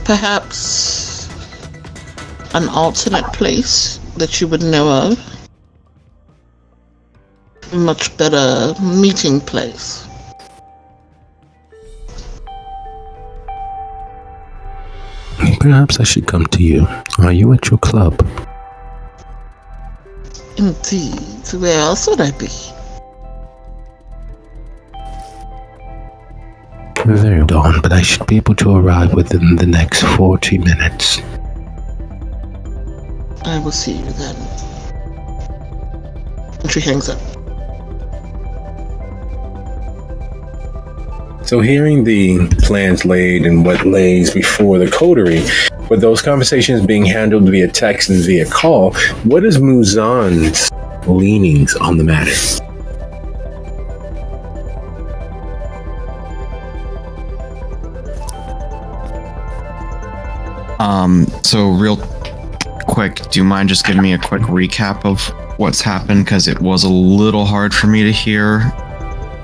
Perhaps an alternate place that you would know of? A much better meeting place. Perhaps I should come to you. Are you at your club? Indeed. Where else would I be? Very dawn, but I should be able to arrive within the next 40 minutes. I will see you then. And she hangs up. So hearing the plans laid and what lays before the coterie, with those conversations being handled via text and via call, what is Muzan's leanings on the matter? So real quick, do you mind just giving me a quick recap of what's happened? Because it was a little hard for me to hear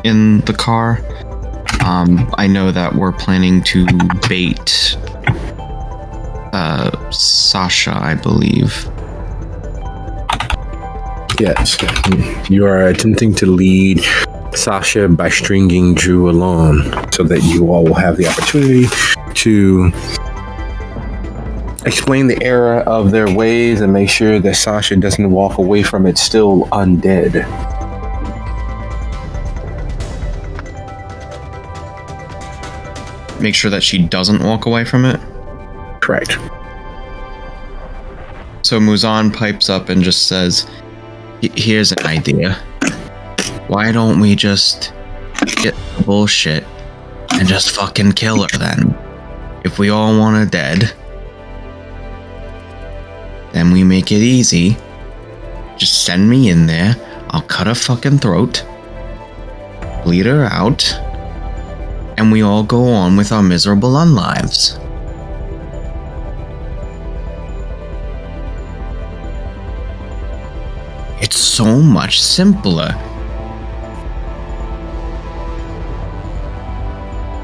in the car. I know that we're planning to bait Sasha, I believe. Yes, you are attempting to lead Sasha by stringing Drew along so that you all will have the opportunity to explain the error of their ways and make sure that Sasha doesn't walk away from it still undead. Make sure that she doesn't walk away from it? Correct. So Muzan pipes up and just says, here's an idea. Why don't we just get the bullshit and just fucking kill her then? If we all want her dead, then we make it easy. Just send me in there, I'll cut her fucking throat, bleed her out, and we all go on with our miserable lives. It's so much simpler.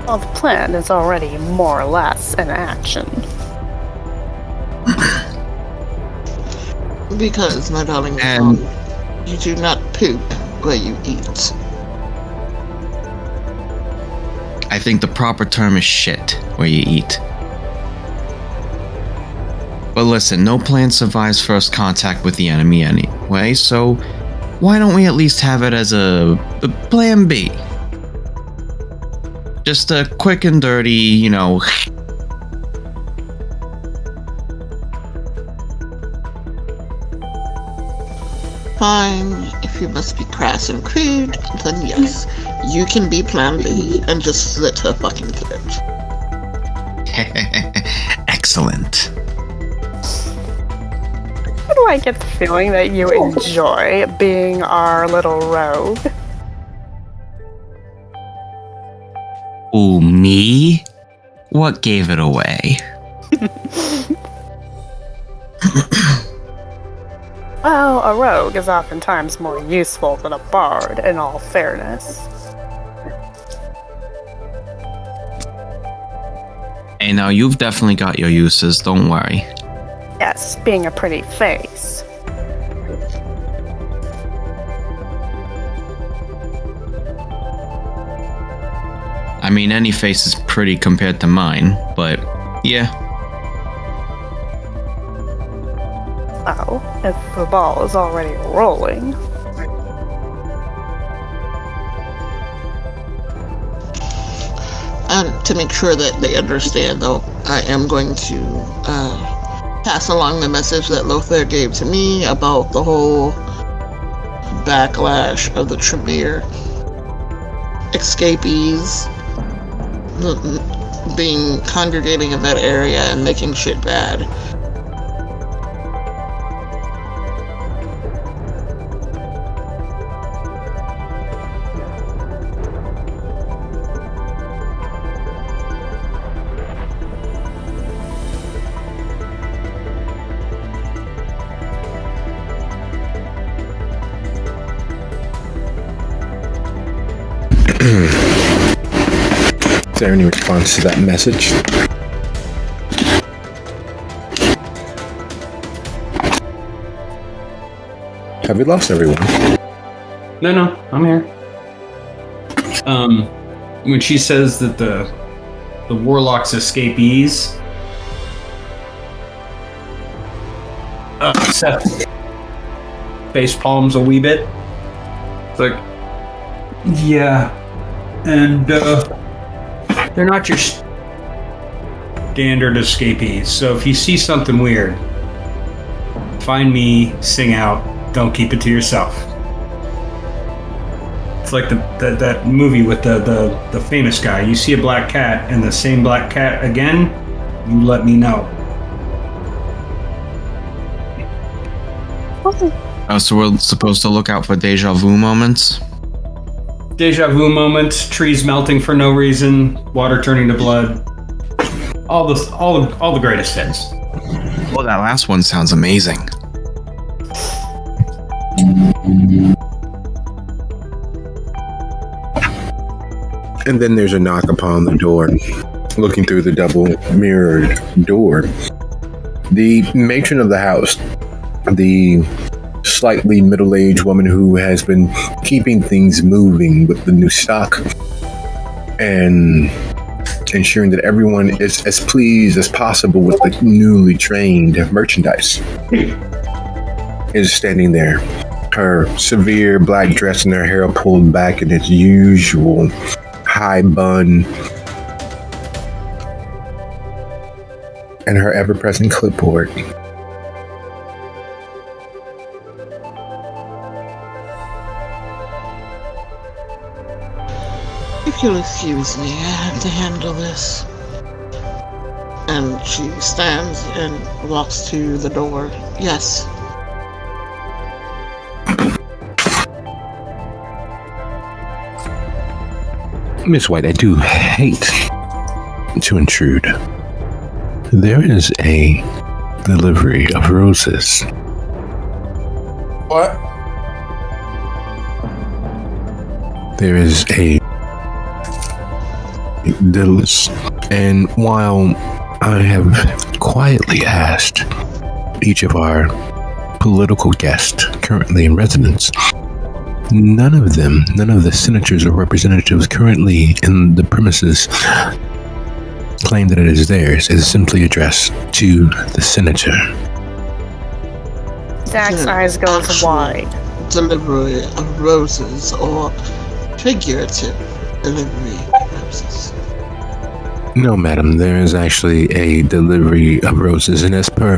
Well, the plan is already more or less in action. Because, my darling, you do not poop where you eat. I think the proper term is shit where you eat. But listen, no plan survives first contact with the enemy anyway, so why don't we at least have it as a plan B? Just a quick and dirty, you know. Fine, if you must be crass and crude, then yes, you can be plan B and just slit her fucking throat. Excellent. do I get the feeling that you enjoy being our little rogue? Ooh, me? What gave it away? Well, a rogue is oftentimes more useful than a bard, in all fairness. Hey, now you've definitely got your uses, don't worry. Yes, being a pretty face. I mean, any face is pretty compared to mine, but yeah. So, if the ball is already rolling... And to make sure that they understand, though, I am going to pass along the message that Lothar gave to me about the whole backlash of the Tremere escapees being congregating in that area and making shit bad. Is there any response to that message? Have we lost everyone? No, I'm here. When she says that the warlock's escapees, Seth face palms a wee bit. It's like, yeah, and they're not your standard escapees. So if you see something weird, find me, sing out, don't keep it to yourself. It's like that movie with the famous guy. You see a black cat and the same black cat again, you let me know. Oh, so we're supposed to look out for deja vu moments? Deja vu moments, trees melting for no reason, water turning to blood. All the greatest hits. Well, that last one sounds amazing. And then there's a knock upon the door. Looking through the double mirrored door, the matron of the house, the slightly middle-aged woman who has been keeping things moving with the new stock and ensuring that everyone is as pleased as possible with the newly trained merchandise, is standing there. Her severe black dress and her hair pulled back in its usual high bun, and her ever-present clipboard. If you'll excuse me, I have to handle this. And she stands and walks to the door. Yes. Miss White, I do hate to intrude. There is a delivery of roses. What? There is a and while I have quietly asked each of our political guests currently in residence, none of the senators or representatives currently in the premises claim that it is theirs. It is simply addressed to the senator. Zach's eyes go wide. Delivery of roses or figurative delivery of roses. No, madam, there is actually a delivery of roses, and as per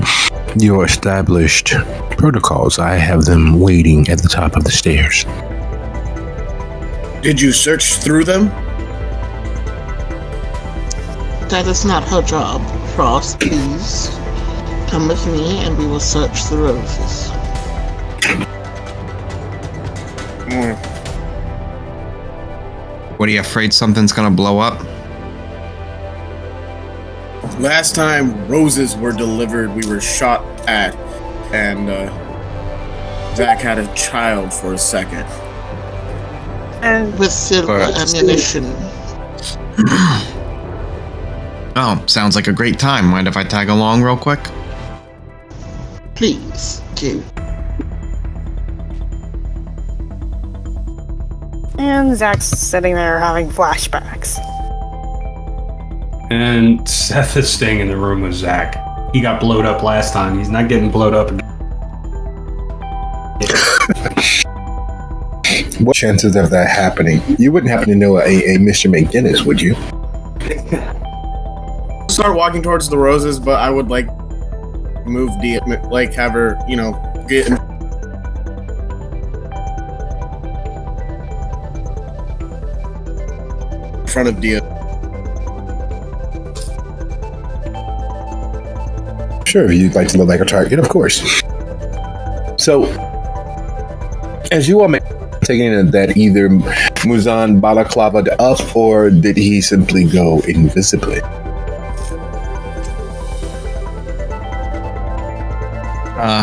your established protocols, I have them waiting at the top of the stairs. Did you search through them? That is not her job, Frost, please. Come with me and we will search the roses. What, are you afraid something's gonna blow up? Last time roses were delivered, we were shot at, and Zach had a child for a second. And With silver ammunition. Oh, sounds like a great time. Mind if I tag along real quick? Please do. and Zach's sitting there having flashbacks. And Seth is staying in the room with Zach. He got blowed up last time. He's not getting blowed up again. What chances of that happening? You wouldn't happen to know a Mr. McGinnis, would you? Start walking towards the roses, but I would like move Dia, like have her, get in front of Dia. Sure, if you'd like to look like a target, of course. So, as you all may taking it that either Muzan balaclava'd up, or did he simply go invisibly?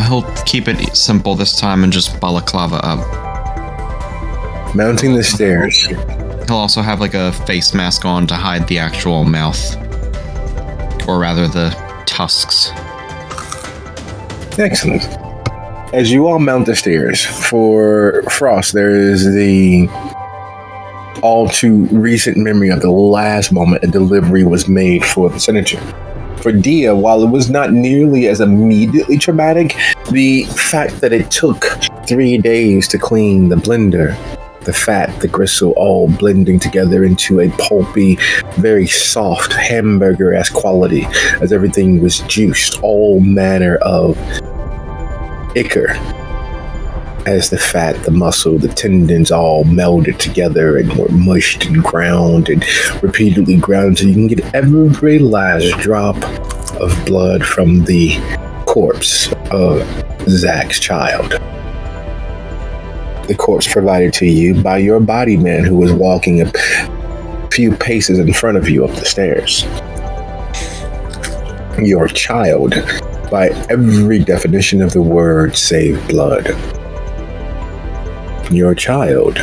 He'll keep it simple this time and just balaclava up. Mounting the stairs. He'll also have like a face mask on to hide the actual mouth. Or rather the tusks. Excellent. As you all mount the stairs, for Frost, there is the all too recent memory of the last moment a delivery was made for the senator. For Dia, while it was not nearly as immediately traumatic, the fact that it took 3 days to clean the blender, the fat, the gristle, all blending together into a pulpy, very soft hamburger-esque quality, as everything was juiced, all manner of ichor, as the fat, the muscle, the tendons all melded together and were mushed and ground and repeatedly ground so you can get every last drop of blood from the corpse of Zach's child. The corpse provided to you by your body man who was walking a few paces in front of you up the stairs. Your child, by every definition of the word save blood. Your child,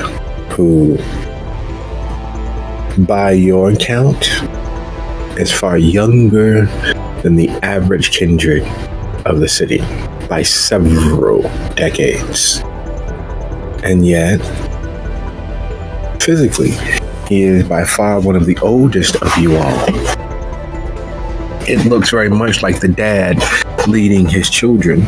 who, by your count, is far younger than the average kindred of the city by several decades. And yet, physically, he is by far one of the oldest of you all. It looks very much like the dad leading his children,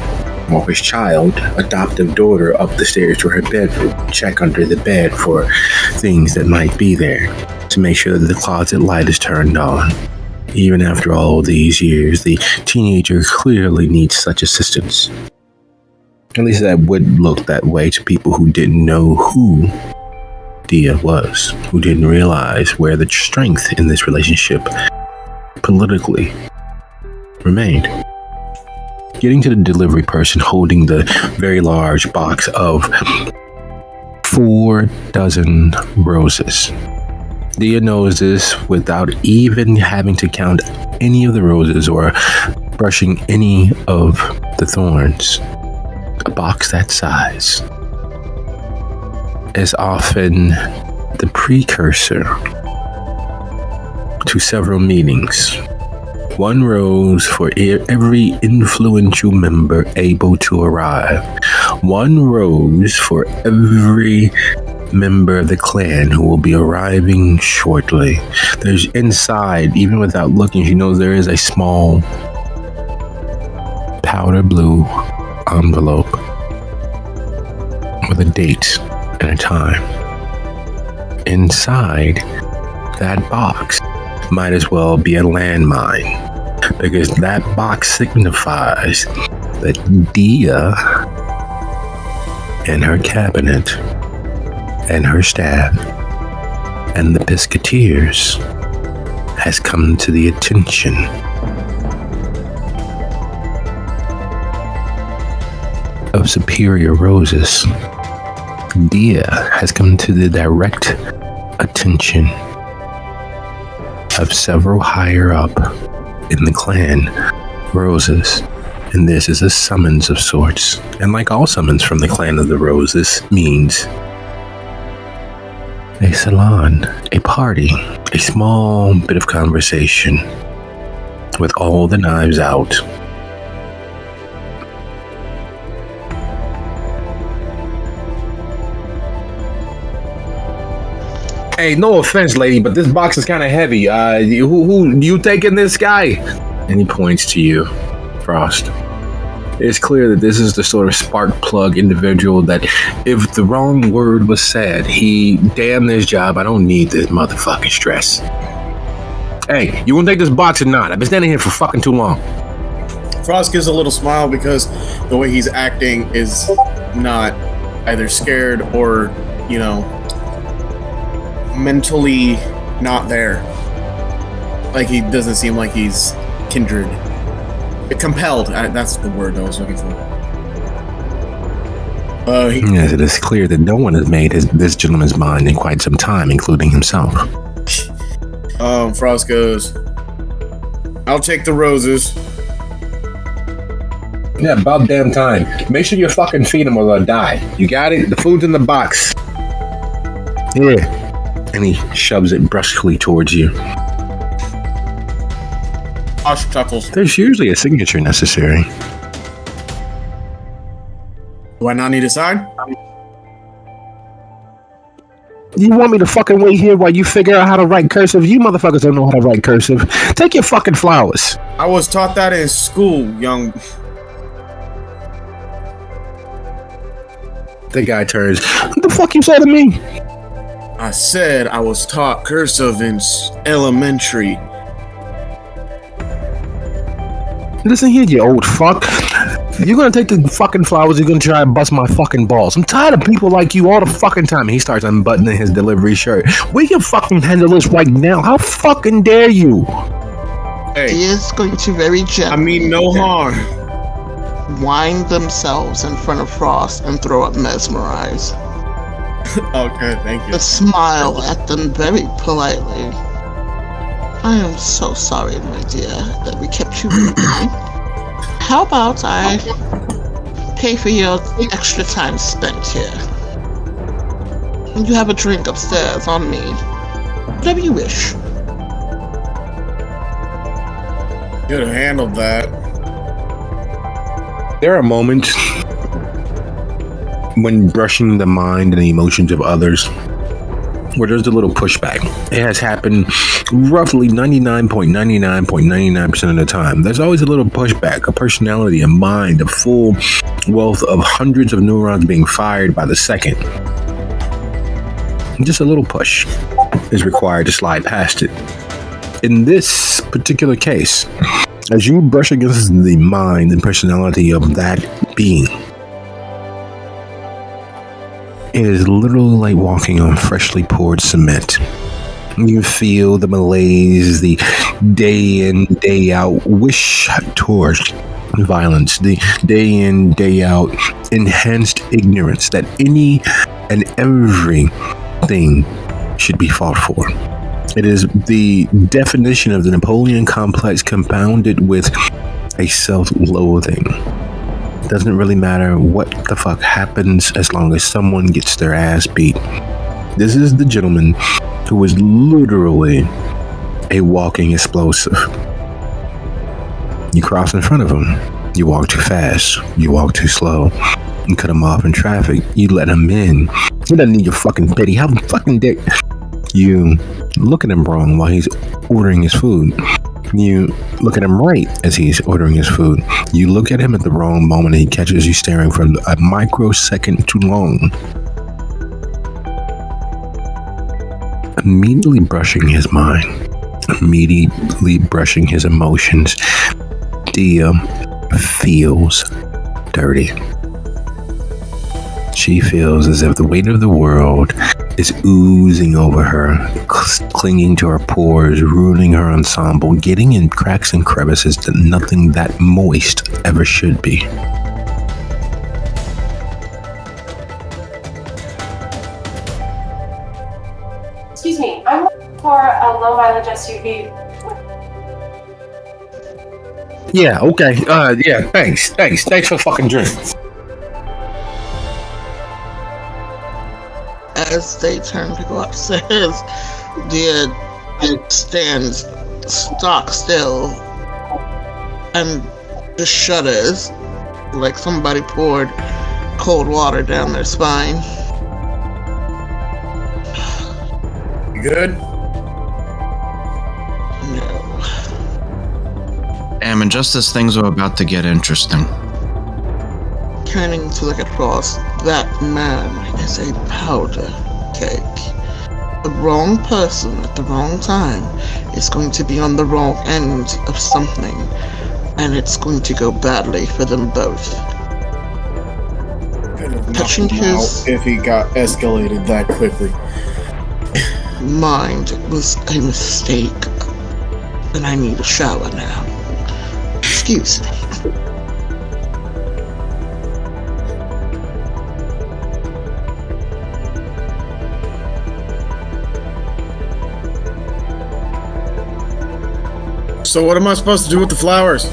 or his child, adoptive daughter, up the stairs to her bedroom, check under the bed for things that might be there, to make sure that the closet light is turned on. Even after all these years, the teenager clearly needs such assistance. At least that would look that way to people who didn't know who Dia was, who didn't realize where the strength in this relationship politically remained. Getting to the delivery person holding the very large box of 4 dozen roses. Dia knows this without even having to count any of the roses or brushing any of the thorns. A box that size is often the precursor to several meetings. 1 rose for every influential member able to arrive. 1 rose for every member of the clan who will be arriving shortly. There's inside, even without looking, she knows there is a small powder blue envelope with a date and a time. Inside that box might as well be a landmine, because that box signifies that Dia and her cabinet and her staff and the Psicateers has come to the attention of superior roses, Dia has come to the direct attention of several higher up in the clan Roses. And this is a summons of sorts. And like all summons from the clan of the Roses, means a salon, a party, a small bit of conversation with all the knives out. Hey, no offense, lady, but this box is kind of heavy. Who you taking this guy? And he points to you, Frost. It's clear that this is the sort of spark plug individual that, if the wrong word was said, he damn this job. I don't need this motherfucking stress. Hey, you want to take this box or not? I've been standing here for fucking too long. Frost gives a little smile because the way he's acting is not either scared or, mentally not there. Like, he doesn't seem like he's kindred. Compelled. That's the word I was looking for. Yes, it is clear that no one has made this gentleman's mind in quite some time, including himself. Frost goes, I'll take the roses. Yeah, about damn time. Make sure you fucking feed him or they'll die. You got it? The food's in the box. Yeah. And he shoves it brusquely towards you. Osh chuckles. There's usually a signature necessary. Do I not need a sign? You want me to fucking wait here while you figure out how to write cursive? You motherfuckers don't know how to write cursive. Take your fucking flowers. I was taught that in school, young. The guy turns. What the fuck you say to me? I said I was taught cursive in elementary. Listen here, you old fuck. You're gonna take the fucking flowers, you're gonna try and bust my fucking balls. I'm tired of people like you all the fucking time. And he starts unbuttoning his delivery shirt. We can fucking handle this right now. How fucking dare you? Hey, He is going to very gently I mean no harm. wind themselves in front of Frost and throw up Mesmerize. Okay, thank you. But smile at them very politely. I am so sorry, my dear, that we kept you waiting. How about I pay for your extra time spent here? And you have a drink upstairs on me. Whatever you wish. Could have handled that. There are moments when brushing the mind and the emotions of others where there's a little pushback. It has happened roughly 99.99% of the time. There's always a little pushback, a personality, a mind, a full wealth of hundreds of neurons being fired by the second. Just a little push is required to slide past it. In this particular case, as you brush against the mind and personality of that being, it is literally like walking on freshly poured cement. You feel the malaise, the day in, day out wish towards violence, the day in, day out enhanced ignorance that any and everything should be fought for. It is the definition of the Napoleon complex compounded with a self-loathing. Doesn't really matter what the fuck happens as long as someone gets their ass beat. This is the gentleman who is literally a walking explosive. You cross in front of him. You walk too fast. You walk too slow. You cut him off in traffic. You let him in. He doesn't need your fucking pity. How fucking dick. You look at him wrong while he's ordering his food. You look at him right as he's ordering his food. You look at him at the wrong moment and he catches you staring for a microsecond too long. Immediately brushing his mind, immediately brushing his emotions, Dia feels dirty. She feels as if the weight of the world is oozing over her, clinging to her pores, ruining her ensemble, getting in cracks and crevices that nothing that moist ever should be. low mileage SUV. Yeah, okay. Yeah, thanks for fucking drinking. As they turn to go upstairs, Dia stands stock still and just shudders like somebody poured cold water down their spine. You good? No. And just as things were about to get interesting, Turning to look at Ross, that man is a powder keg. The wrong person at the wrong time is going to be on the wrong end of something, and it's going to go badly for them both. Could have knocked Touching him out his if he got escalated that quickly. mind was a mistake, and I need a shower now. Excuse me. So what am I supposed to do with the flowers?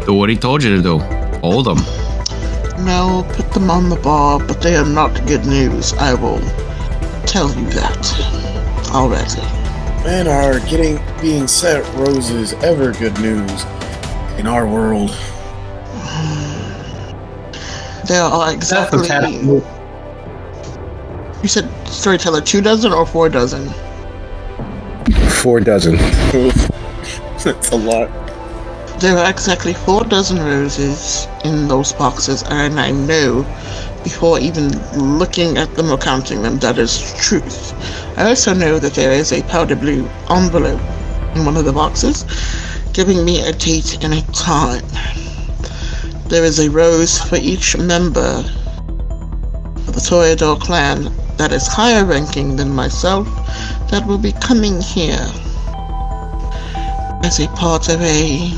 do what he told you to do. Hold them. No, put them on the bar, but they are not good news. I will tell you that already. Men are being set roses ever good news in our world. There are exactly. You said storyteller 2 dozen or 4 dozen? 4 dozen. That's a lot. There are exactly 4 dozen roses in those boxes, and I know before even looking at them or counting them that is truth. I also know that there is a powder blue envelope in one of the boxes giving me a date and a time. There is a rose for each member of the Toreador clan that is higher ranking than myself that will be coming here as a part of a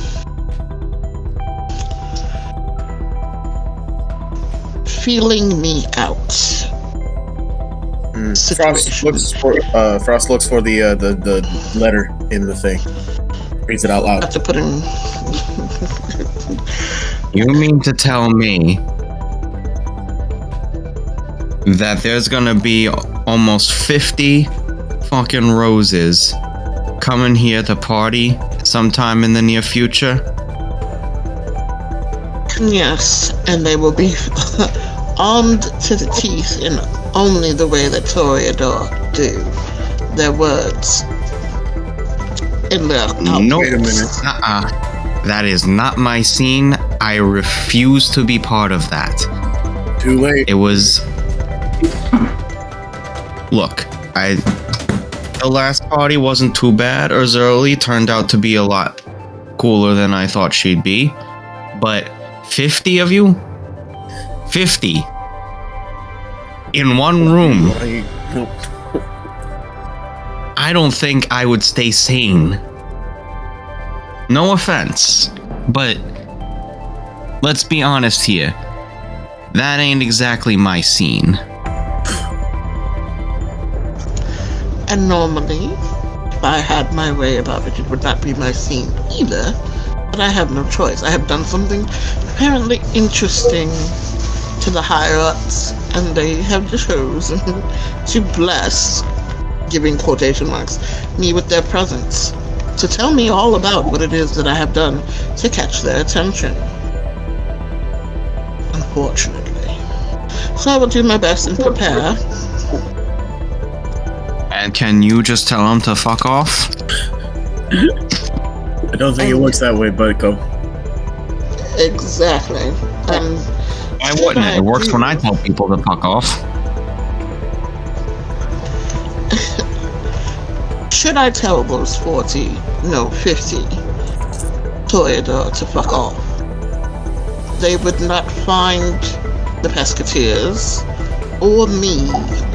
feeling me out situation. Frost looks for the letter in the thing. Reads it out loud. After putting You mean to tell me that there's gonna be almost 50 fucking roses coming here to party sometime in the near future? Yes, and they will be armed to the teeth in only the way that Toreador do. Their words. In their Nope. Wait a minute. That is not my scene. I refuse to be part of that. Too late. It was... Look, the last party wasn't too bad. Urzurli turned out to be a lot cooler than I thought she'd be. But 50 of you? 50. In one room. I don't think I would stay sane. No offense, but let's be honest here. That ain't exactly my scene. And normally, if I had my way about it, it would not be my scene either. But I have no choice. I have done something apparently interesting to the higher-ups, and they have chosen to bless, giving quotation marks, me with their presence, to tell me all about what it is that I have done to catch their attention. Unfortunately. So I will do my best and prepare. And can you just tell him to fuck off? I don't think it works that way, Buttercup. Exactly. Why wouldn't it? It works when I tell people to fuck off. Should I tell those 50 Toreador to fuck off, they would not find the Psicateers, or me,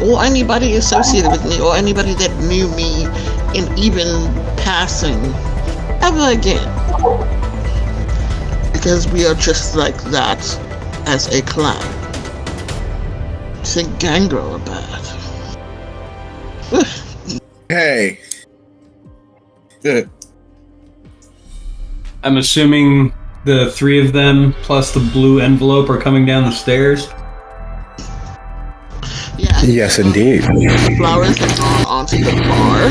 or anybody associated with me, or anybody that knew me in even passing, ever again. Because we are just like that as a clan. You think Gangrel are bad? Hey. Good. I'm assuming the three of them plus the blue envelope are coming down the stairs. Yeah. Yes, indeed. Flowers have gone onto the bar,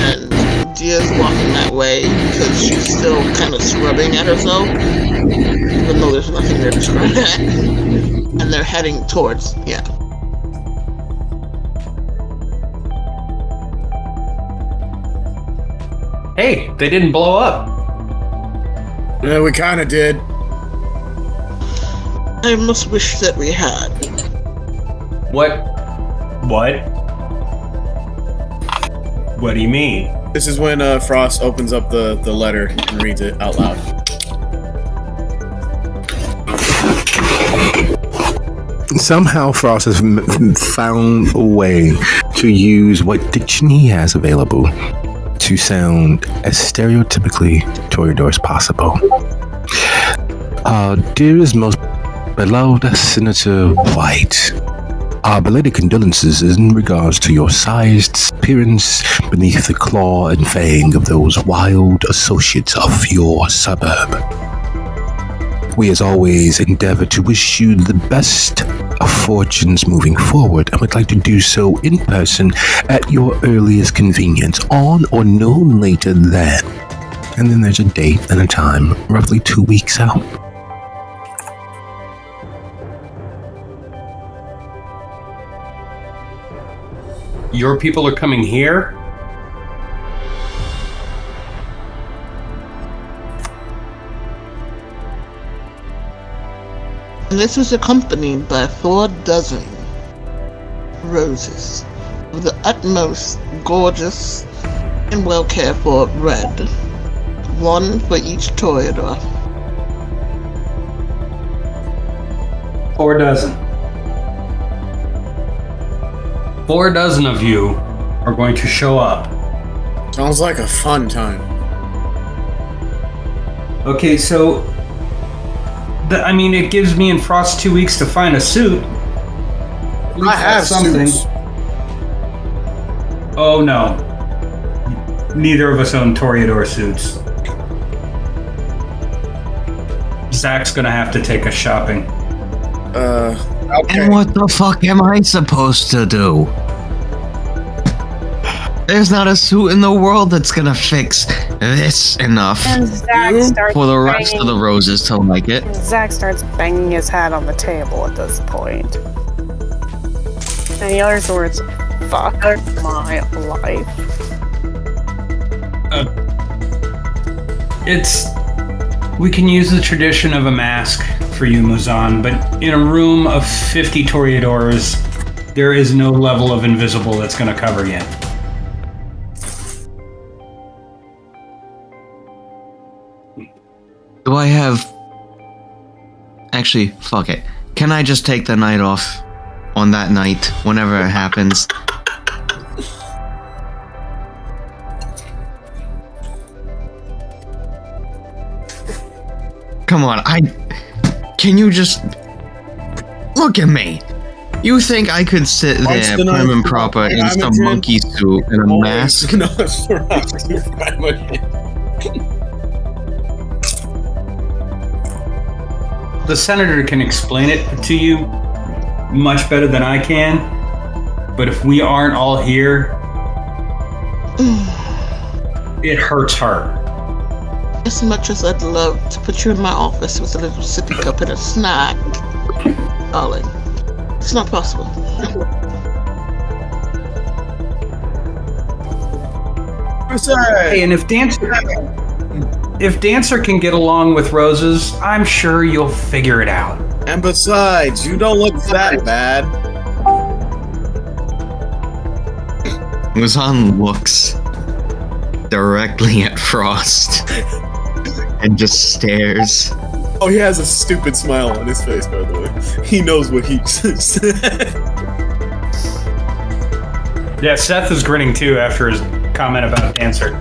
and Dia's walking that way because she's still kind of scrubbing at herself, even though there's nothing there to scrub at. And they're heading towards, yeah. Hey, they didn't blow up. Yeah, we kind of did. I must wish that we had. What? What do you mean? This is when Frost opens up the letter and reads it out loud. Somehow Frost has found a way to use what diction he has available to sound as stereotypically Toreador as possible. Dearest most beloved Senator White, our belated condolences in regards to your sized appearance beneath the claw and fang of those wild associates of your suburb. We as always endeavor to wish you the best of fortunes moving forward and would like to do so in person at your earliest convenience, on or no later than. And then there's a date and a time, roughly 2 weeks out. Your people are coming here? And this was accompanied by 4 dozen roses of the utmost gorgeous and well cared for red. 1 for each Toreador. 4 dozen. 4 dozen of you are going to show up. Sounds like a fun time. Okay, so it gives me and Frost 2 weeks to find a suit. I have suits. Oh no. Neither of us own Toreador suits. Zach's gonna have to take us shopping. Okay. And what the fuck am I supposed to do? There's not a suit in the world that's gonna fix this enough And Zach starts for the rest of banging- the roses to like it. Zach starts banging his head on the table at this point. And he utters the words, "Fuck my life." We can use the tradition of a mask for you, Muzan, but in a room of 50 Toreadors, there is no level of invisible that's gonna cover you. Do I have... Actually, fuck it. Can I just take the night off on that night, whenever it happens? Come on, Can you just... Look at me! You think I could sit Once there the night prim and is proper up, in some Imogen, monkey suit and a mask? No, it's Frost. The senator can explain it to you much better than I can, but if we aren't all here, it hurts her. As much as I'd love to put you in my office with a little sippy cup and a snack, darling, it's not possible. Hey, and if Dancer can get along with roses, I'm sure you'll figure it out. And besides, you don't look that bad. Muzan looks directly at Frost and just stares. Oh, he has a stupid smile on his face, by the way. He knows what he said. Yeah, Seth is grinning too after his comment about Dancer.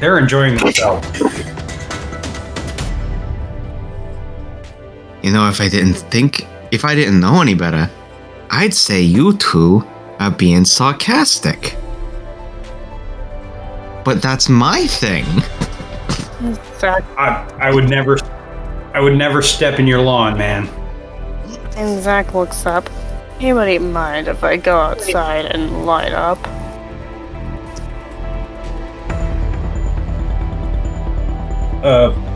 They're enjoying themselves. You know, if I didn't think if I didn't know any better, I'd say you two are being sarcastic. But that's my thing. Zach, I would never step in your lawn, man. and Zach looks up. Anybody mind if I go outside and light up?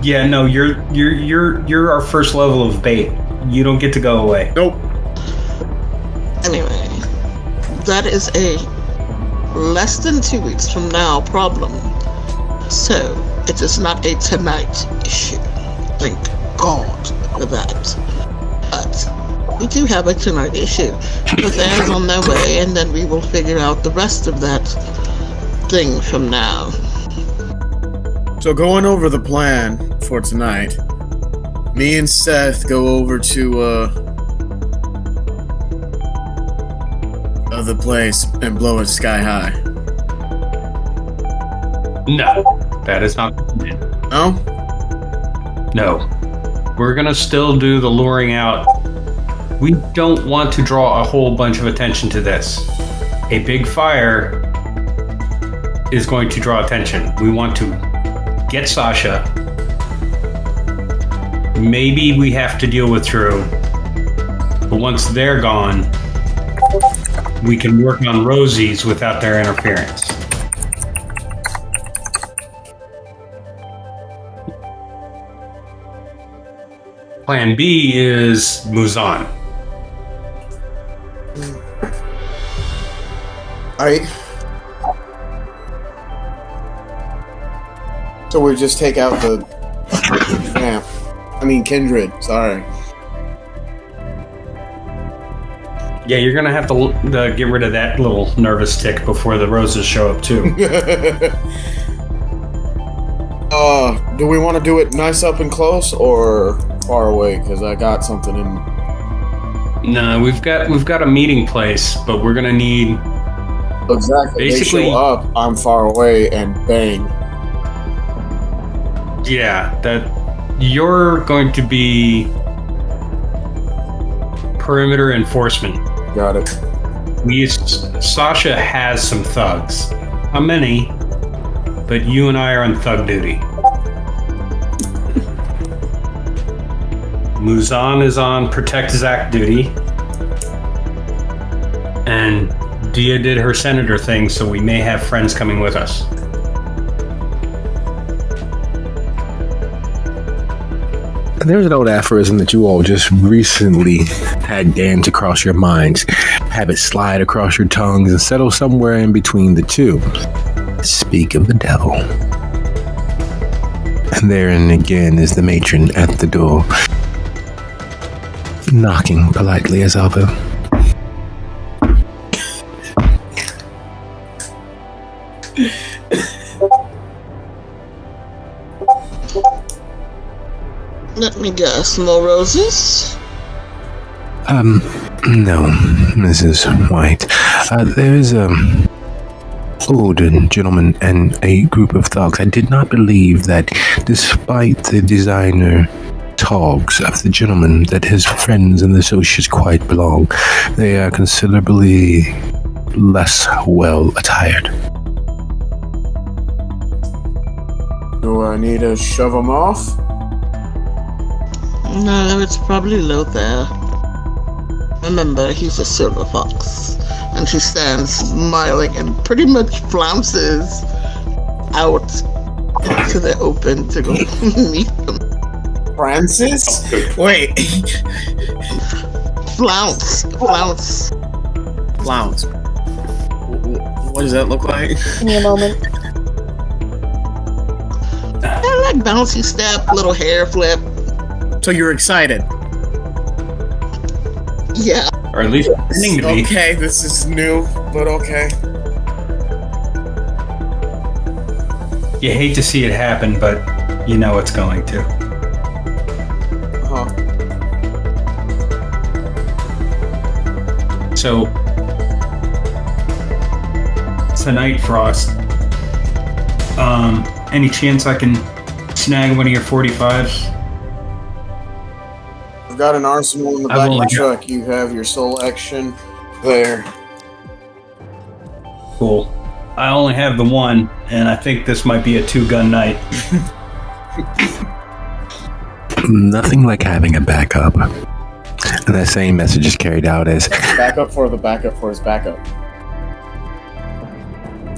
Yeah, no, you're our first level of bait. You don't get to go away. Nope. Anyway, that is a less than 2 weeks from now problem. So, it is not a tonight issue. Thank God for that. But we do have a tonight issue. The van's on their way, and then we will figure out the rest of that thing from now. So going over the plan for tonight, me and Seth go over to the place and blow it sky high. No, that is not the plan. No? No. We're gonna still do the luring out. We don't want to draw a whole bunch of attention to this. A big fire is going to draw attention. We want to get Sasha. Maybe we have to deal with Drew. But once they're gone, we can work on Rosie's without their interference. Plan B is Muzan. Alright. So we just take out the vamp. I mean Kindred, sorry. Yeah, you're gonna have to get rid of that little nervous tick before the roses show up too. Do we want to do it nice up and close or far away? Because I got something in. No, we've got a meeting place, but we're gonna need Exactly. basically they show up, I'm far away, and bang. Yeah, that you're going to be perimeter enforcement. Got it. Sasha has some thugs. How many? But you and I are on thug duty. Muzan is on protect Zach duty. And Dia did her senator thing, so we may have friends coming with us. There's an old aphorism that you all just recently had dance across your minds, have it slide across your tongues, and settle somewhere in between the two. Speak of the devil. And therein again is the matron at the door, knocking politely as Alva. Let me guess, more roses? No, Mrs. White. There's older gentleman and a group of thugs. I did not believe that, despite the designer togs of the gentleman, that his friends and associates quite belong. They are considerably less well attired. Do I need to shove them off? No, it's probably Lothar. Remember, he's a silver fox. And she stands smiling and pretty much flounces out to the open to go meet them. Francis? Wait. Flounce. Flounce. What does that look like? Give me a moment. I like bouncy step, little hair flip. So you're excited? Yeah. Or at least pretending to be. Okay, this is new, but okay. You hate to see it happen, but you know it's going to. Huh. So, tonight, Frost. Any chance I can snag one of your 45s? got an arsenal in the back of the truck. You have your sole action there. Cool. I only have the one, and I think this might be a 2-gun night. Nothing like having a backup. And that same message is carried out as backup for the backup for his backup.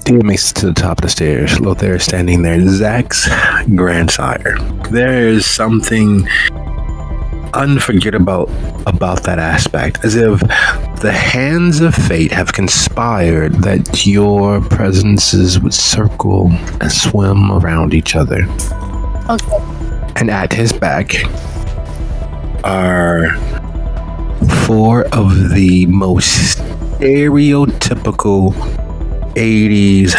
Dia makes it to the top of the stairs. Lothair is standing there, Zach's grandsire. There is something unforgettable about that aspect, as if the hands of fate have conspired that your presences would circle and swim around each other. Okay. And at his back are 4 of the most stereotypical 80s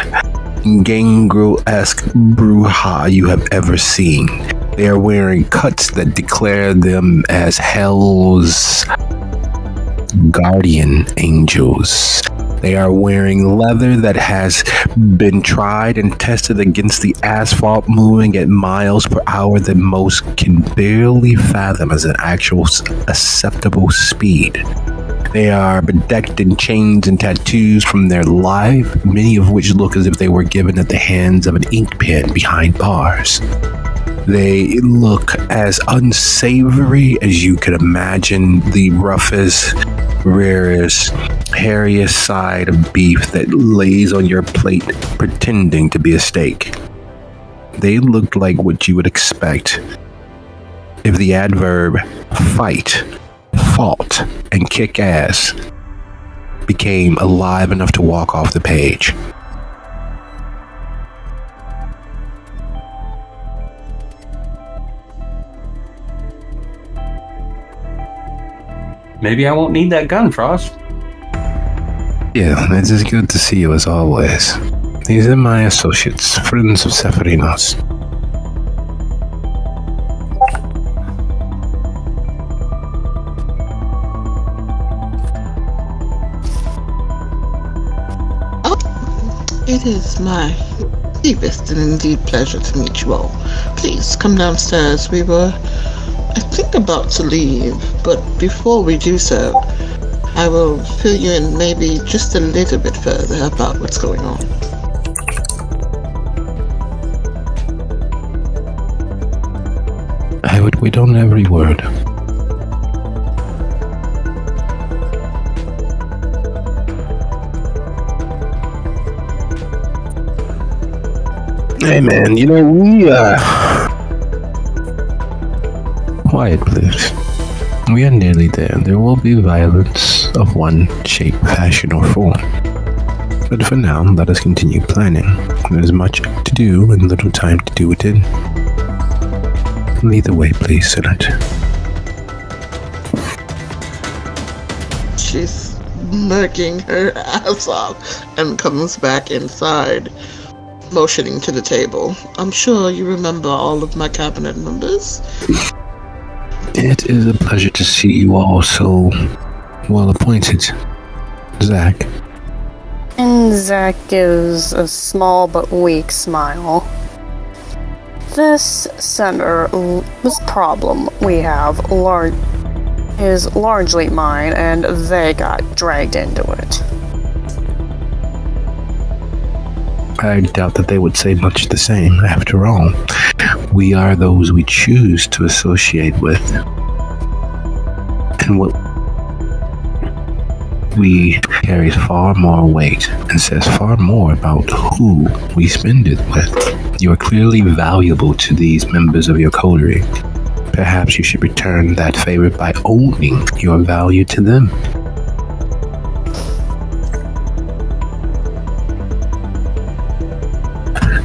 gangrel-esque bruja you have ever seen. They are wearing cuts that declare them as Hell's guardian angels. They are wearing leather that has been tried and tested against the asphalt, moving at miles per hour that most can barely fathom as an actual acceptable speed. They are bedecked in chains and tattoos from their life, many of which look as if they were given at the hands of an ink pen behind bars. They look as unsavory as you could imagine the roughest, rarest, hairiest side of beef that lays on your plate pretending to be a steak. They looked like what you would expect if the adverb fight, fought, and kick ass became alive enough to walk off the page. Maybe I won't need that gun, Frost. Yeah, it's as good to see you as always. These are my associates, friends of Seferinos. It is my deepest and indeed pleasure to meet you all. Please come downstairs. We were, I think, about to leave, but before we do so, I will fill you in maybe just a little bit further about what's going on. I would wait on every word. Hey man, you know, quiet please. We are nearly there. There will be violence of one shape, fashion, or form. But for now, let us continue planning. There's much to do and little time to do it in. Lead the way, please, Senator. She's smirking her ass off and comes back inside, motioning to the table. I'm sure you remember all of my cabinet members. It is a pleasure to see you all so well appointed. Zach. And Zach gives a small but weak smile. This problem we have is largely mine, and they got dragged into it. I doubt that they would say much the same. After all, we are those we choose to associate with. And what we carries far more weight and says far more about who we spend it with. You are clearly valuable to these members of your coterie. Perhaps you should return that favor by owning your value to them.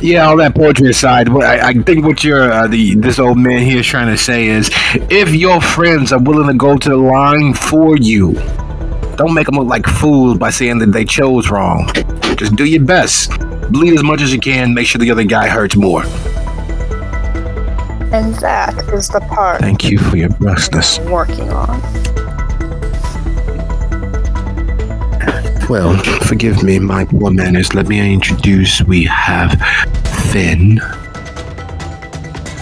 Yeah, all that poetry aside, I think what this old man here is trying to say is, if your friends are willing to go to the line for you, don't make them look like fools by saying that they chose wrong. Just do your best. Bleed as much as you can. Make sure the other guy hurts more. And that is the part. Thank you for your brusqueness. I'm working on. Well, forgive me, my poor manners. Let me introduce. We have Finn,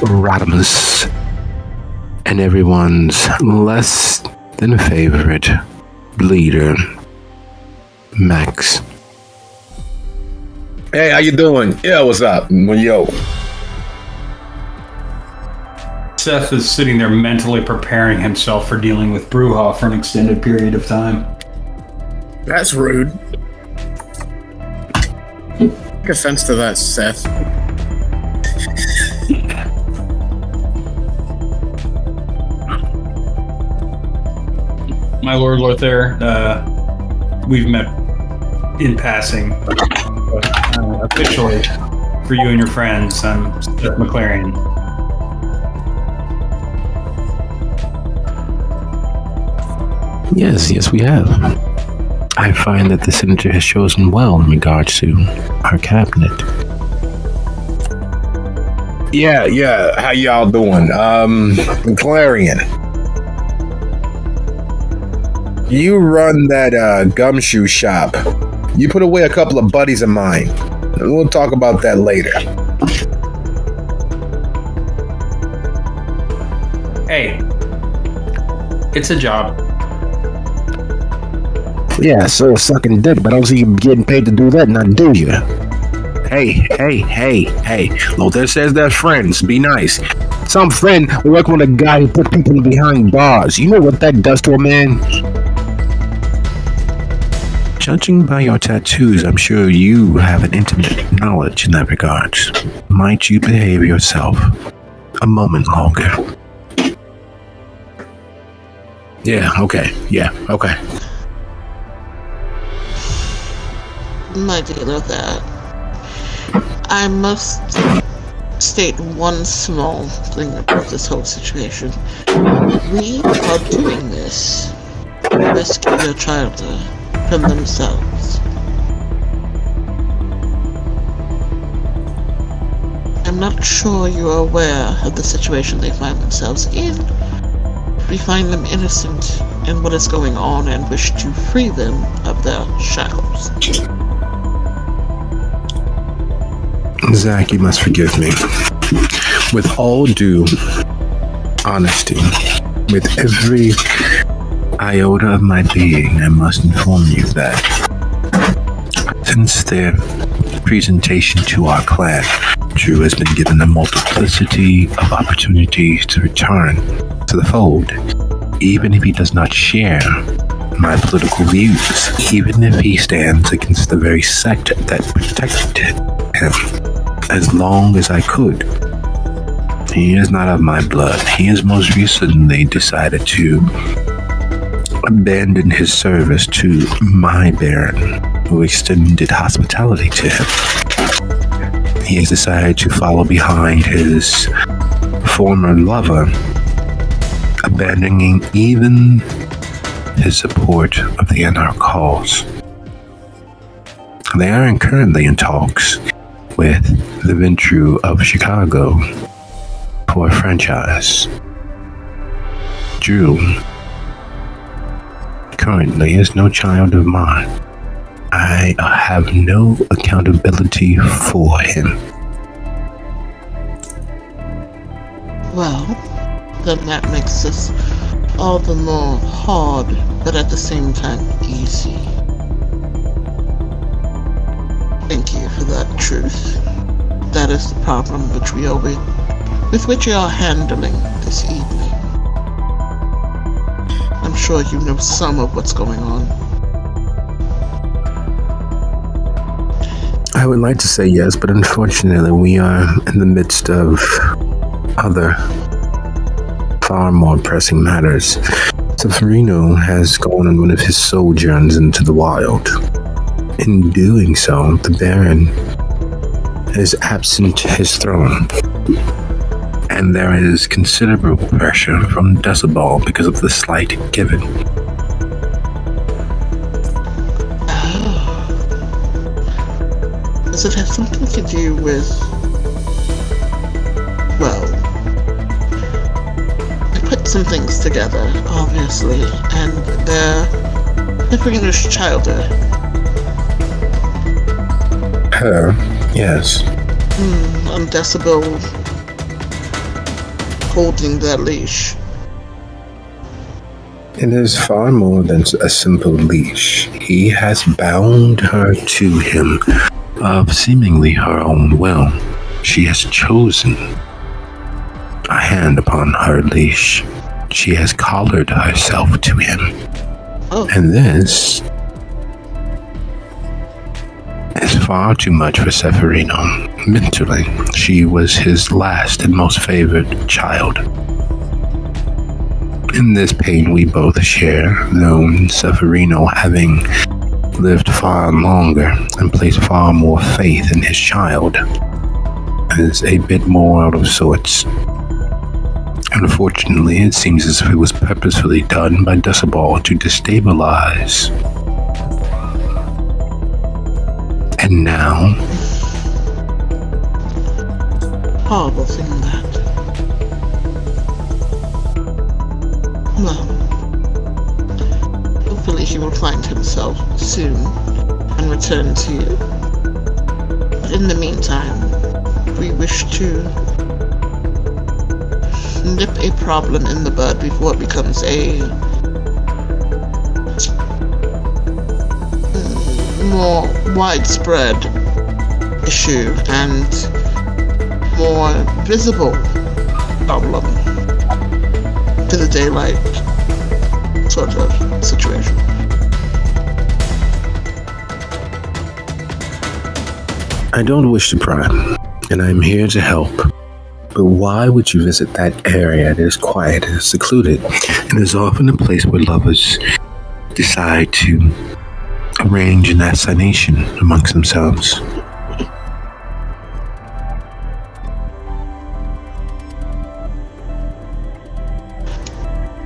Rodimus, and everyone's less than favorite leader, Max. Hey, how you doing? Yeah, what's up? Yo. Seth is sitting there mentally preparing himself for dealing with Brewhoff for an extended period of time. That's rude. Take offense to that, Seth. My Lord Lothair, we've met in passing. But, officially, for you and your friends, I'm Seth McLaren. Yes, we have. I find that the senator has chosen well in regards to our cabinet. Yeah. How y'all doing? McLaren. You run that gumshoe shop. You put away a couple of buddies of mine. We'll talk about that later. Hey, it's a job. Yeah, so sucking dick, but I don't see you getting paid to do that, now do you? Hey. Lothair says they're friends. Be nice. Some friend working with a guy who put people behind bars. You know what that does to a man? Judging by your tattoos, I'm sure you have an intimate knowledge in that regard. Might you behave yourself a moment longer? Yeah, okay. My dear Lothair, I must state one small thing about this whole situation. We are doing this to rescue your child from themselves. I'm not sure you are aware of the situation they find themselves in. We find them innocent in what is going on and wish to free them of their shackles. Zach, you must forgive me. With all due honesty, with every iota of my being, I must inform you that since their presentation to our clan, Drew has been given a multiplicity of opportunities to return to the fold, even if he does not share my political views, even if he stands against the very sect that protected him as long as I could. He is not of my blood. He has most recently decided to abandon his service to my Baron, who extended hospitality to him. He has decided to follow behind his former lover, abandoning even his support of the Anarch cause. They are currently in talks with the Ventru of Chicago for a franchise. Drew currently is no child of mine. I have no accountability for him. Well, then that makes this all the more hard, but at the same time easy. Thank you for that truth. That is the problem with which we are handling this evening. I'm sure you know some of what's going on. I would like to say yes, but unfortunately we are in the midst of other far more pressing matters. Severino has gone on one of his sojourns into the wild. In doing so, the Baron is absent his throne, and there is considerable pressure from Decibel because of the slight given. Does it have something to do with, well, I put some things together, obviously, and they're Severino's childhood. Her, yes. On Decibel holding that leash. It is far more than a simple leash. He has bound her to him of seemingly her own will. She has chosen a hand upon her leash. She has collared herself to him. Oh. And this is far too much for Severino. Mentally, she was his last and most favored child. In this pain we both share, though Severino, having lived far longer and placed far more faith in his child, is a bit more out of sorts. Unfortunately, it seems as if it was purposefully done by Dusaball to destabilize. And now, horrible thing that. Well, hopefully he will find himself soon and return to you. But in the meantime, we wish to nip a problem in the bud before it becomes a more widespread issue and more visible problem to the daylight sort of situation. I don't wish to pry, and I'm here to help. But why would you visit that area that is quiet and secluded, and is often a place where lovers decide to arrange an assignation amongst themselves?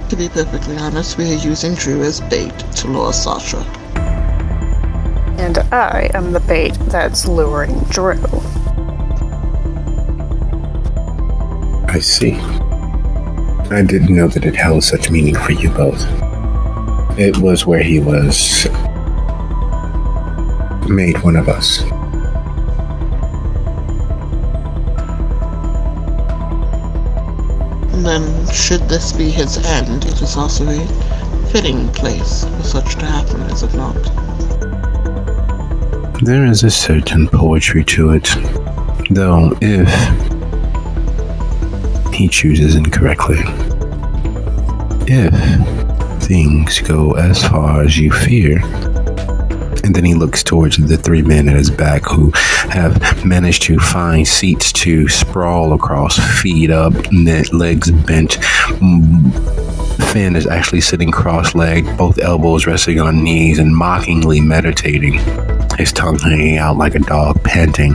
To be perfectly honest, we are using Drew as bait to lure Sasha. And I am the bait that's luring Drew. I see. I didn't know that it held such meaning for you both. It was where he was made one of us. And then, should this be his end, it is also a fitting place for such to happen, is it not? There is a certain poetry to it, though if he chooses incorrectly, if things go as far as you fear. And then he looks towards the three men at his back who have managed to find seats to sprawl across, feet up, legs bent. Finn is actually sitting cross-legged, both elbows resting on knees and mockingly meditating, his tongue hanging out like a dog panting.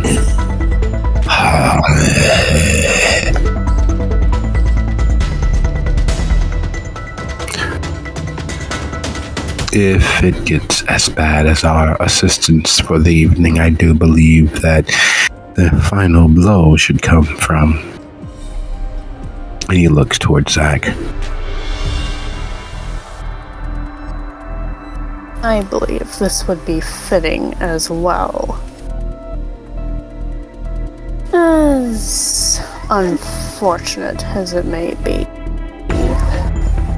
If it gets as bad as our assistance for the evening, I do believe that the final blow should come from. And he looks towards Zach. I believe this would be fitting as well. As unfortunate as it may be.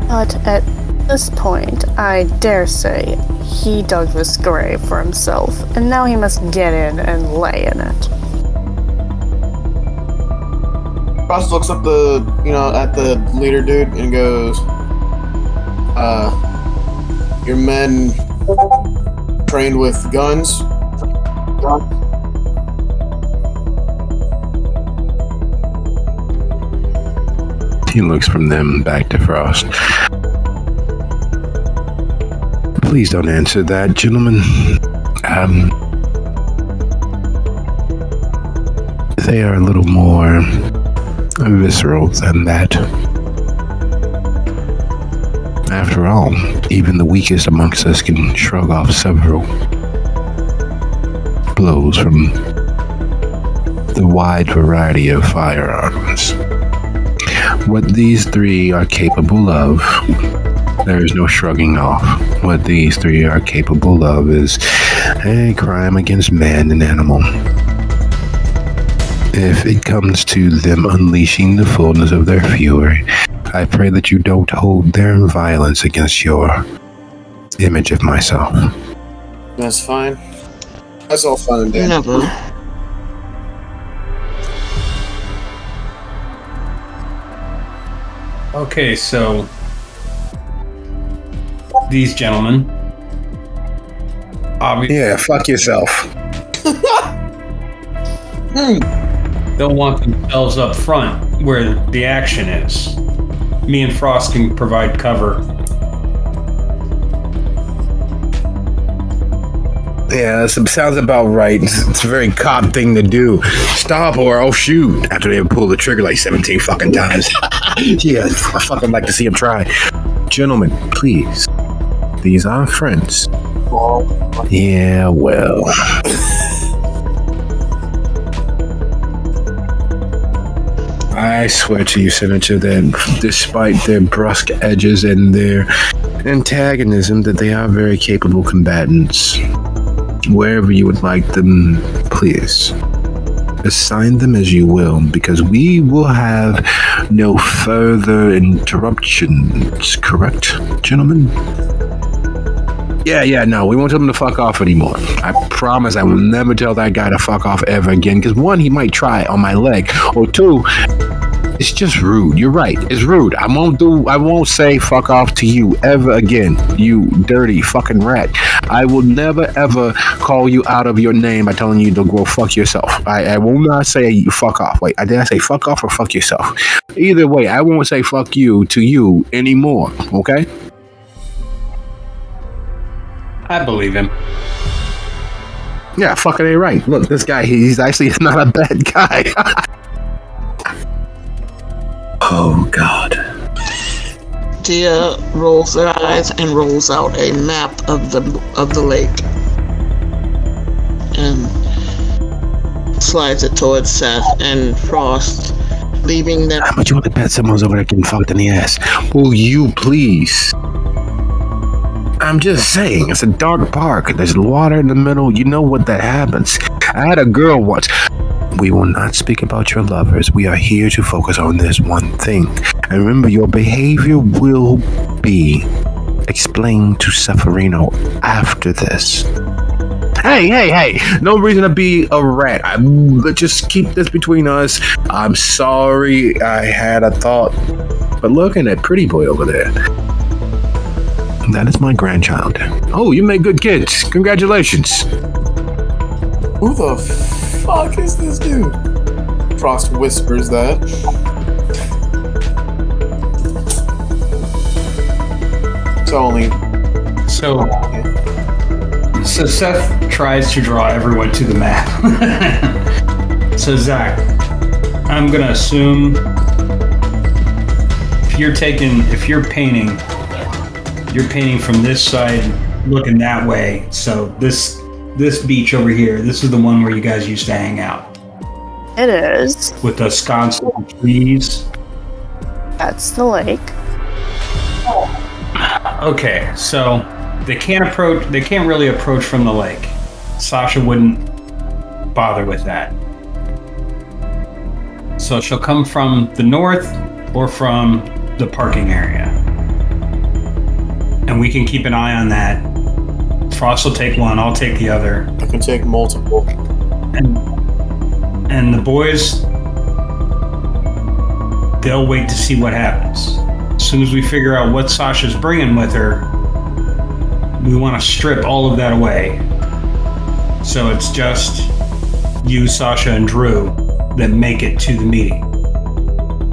But at this point, I dare say, he dug this grave for himself, and now he must get in and lay in it. Frost looks up at the leader dude and goes, your men trained with guns? He looks from them back to Frost. Please don't answer that, gentlemen. They are a little more visceral than that. After all, even the weakest amongst us can shrug off several blows from the wide variety of firearms. What these three are capable of, there is no shrugging off. What these three are capable of is a crime against man and animal. If it comes to them unleashing the fullness of their fury, I pray that you don't hold their violence against your image of myself. That's fine. That's all fun and dandy. Never. Okay, so these gentlemen obviously Yeah, fuck yourself. they'll want themselves up front where the action is. Me and Frost can provide cover. Yeah, that sounds about right. It's a very cop thing to do. Stop or I'll shoot. After they pull the trigger like 17 fucking times. Yeah, I fucking like to see him try. Gentlemen, please. These are friends. Yeah, well. I swear to you, Senator, that despite their brusque edges and their antagonism, that they are very capable combatants. Wherever you would like them, please assign them as you will, because we will have no further interruptions. Correct, gentlemen? Yeah, no, we won't tell them to fuck off anymore. I promise I will never tell that guy to fuck off ever again, because one, he might try on my leg, or two, it's just rude. You're right. It's rude. I won't say fuck off to you ever again, you dirty fucking rat. I will never ever call you out of your name by telling you to go fuck yourself. I will not say fuck off. Wait, did I say fuck off or fuck yourself? Either way, I won't say fuck you to you anymore, okay? I believe him. Yeah, fucking A right. Look, this guy, he's actually not a bad guy. Oh, God. Dia rolls her eyes and rolls out a map of the lake and slides it towards Seth and Frost, leaving them. How much you want to bet someone's over there getting fucked in the ass? Will you please? I'm just saying, it's a dark park. There's water in the middle. You know what that happens. I had a girl once. We will not speak about your lovers. We are here to focus on this one thing. And remember, your behavior will be explained to Severino after this. Hey. No reason to be a rat. Let's just keep this between us. I'm sorry I had a thought. But look at that pretty boy over there. That is my grandchild. Oh, you made good kids. Congratulations. Who the fuck is this dude? Frost whispers that. It's only. So Seth tries to draw everyone to the map. So Zach, I'm gonna assume if you're painting from this side, looking that way. So this beach over here, this is the one where you guys used to hang out. It is. With the sconce and trees. That's the lake. Okay, so they can't really approach from the lake. Sasha wouldn't bother with that. So she'll come from the north or from the parking area. And we can keep an eye on that. Frost will take one, I'll take the other. I can take multiple. And the boys, they'll wait to see what happens. As soon as we figure out what Sasha's bringing with her, we want to strip all of that away. So it's just you, Sasha, and Drew that make it to the meeting.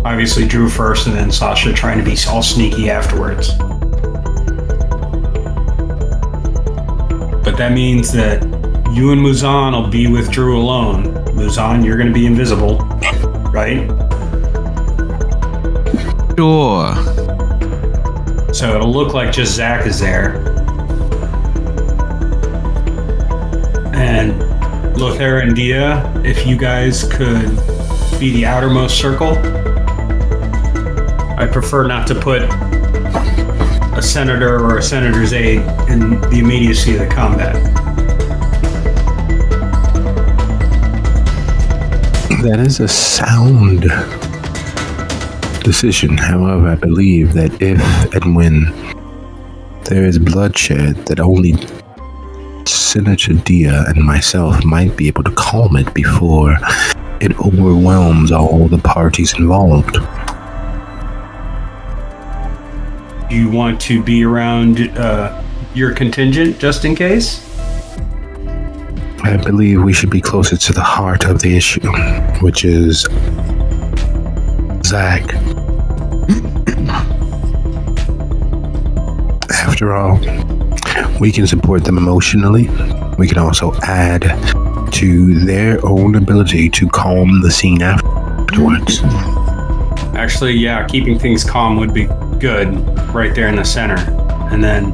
Obviously Drew first and then Sasha trying to be all sneaky afterwards. But that means that you and Muzan will be with Drew alone. Muzan, you're going to be invisible, right? Sure. So it'll look like just Zach is there. And Lothair and Dia, if you guys could be the outermost circle. I prefer not to put a senator or a senator's aide in the immediacy of the combat. That is a sound decision. However, I believe that if and when there is bloodshed, that only Senator Dia and myself might be able to calm it before it overwhelms all the parties involved. Do you want to be around your contingent just in case? I believe we should be closer to the heart of the issue, which is Zach. After all, we can support them emotionally. We can also add to their own ability to calm the scene afterwards. Actually, yeah, keeping things calm would be good right there in the center. And then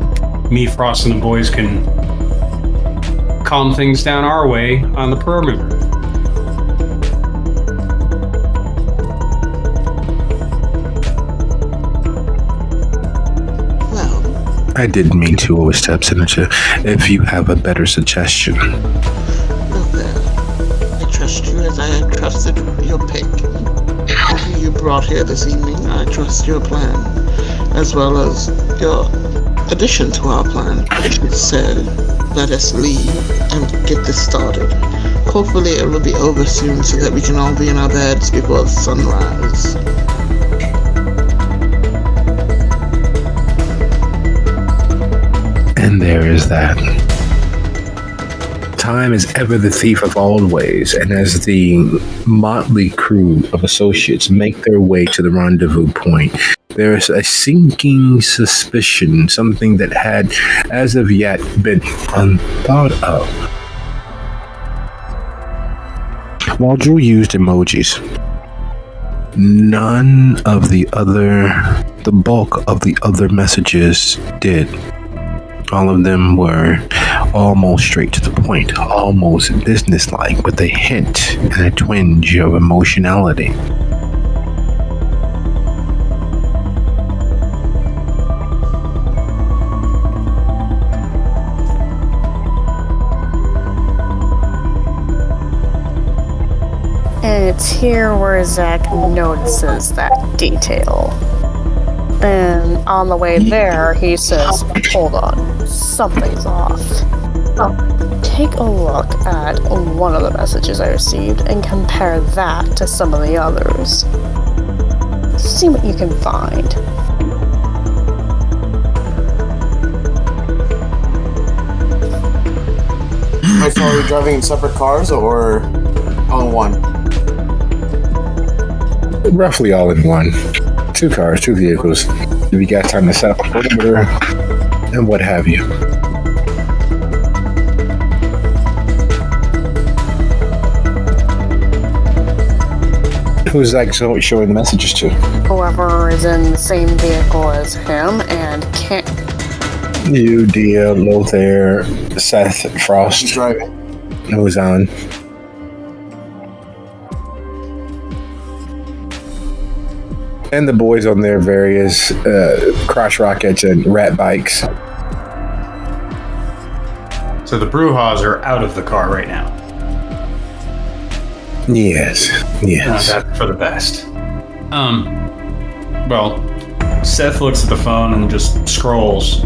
me, Frost, and the boys can calm things down our way on the perimeter. I didn't mean to overstep, Senator. If you have a better suggestion. Okay. I trust you as I have trusted your pick. Who you brought here this evening, I trust your plan, as well as your addition to our plan. It said, let us leave and get this started. Hopefully it will be over soon so that we can all be in our beds before the sunrise. And there is that. Time is ever the thief of all ways, and as the motley crew of associates make their way to the rendezvous point, there is a sinking suspicion, something that had, as of yet, been unthought of. While Drew used emojis, none of the bulk of the other messages did. All of them were almost straight to the point, almost businesslike, with a hint and a twinge of emotionality. And it's here where Zach notices that detail. Then on the way there, he says, hold on, something's off. Take a look at one of the messages I received and compare that to some of the others. See what you can find. So are we driving in separate cars or all in one? Roughly all in one. 2 cars, 2 vehicles. We got time to set up a perimeter and what have you. Who's Zach showing the messages to? Whoever is in the same vehicle as him and can't. You, Dia, Lothair, Seth, Frost. Who's driving? Who's on? And the boys on their various crotch rockets and rat bikes. So the Brewhaws are out of the car right now. Yes. That's for the best. Well, Seth looks at the phone and just scrolls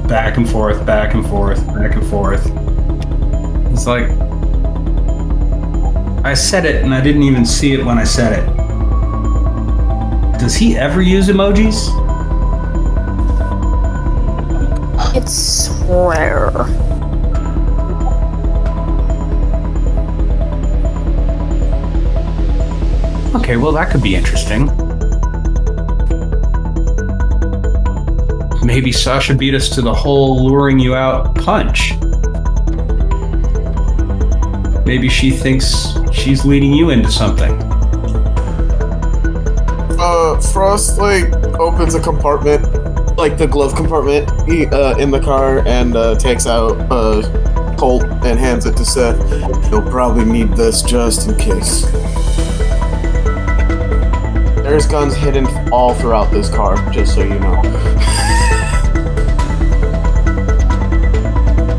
back and forth, back and forth, back and forth. It's like, I said it and I didn't even see it when I said it. Does he ever use emojis? It's rare. Okay, well that could be interesting. Maybe Sasha beat us to the whole luring you out punch. Maybe she thinks she's leading you into something. Frost, opens a compartment, the glove compartment, in the car, and takes out a Colt and hands it to Seth. You'll probably need this just in case. There's guns hidden all throughout this car, just so you know.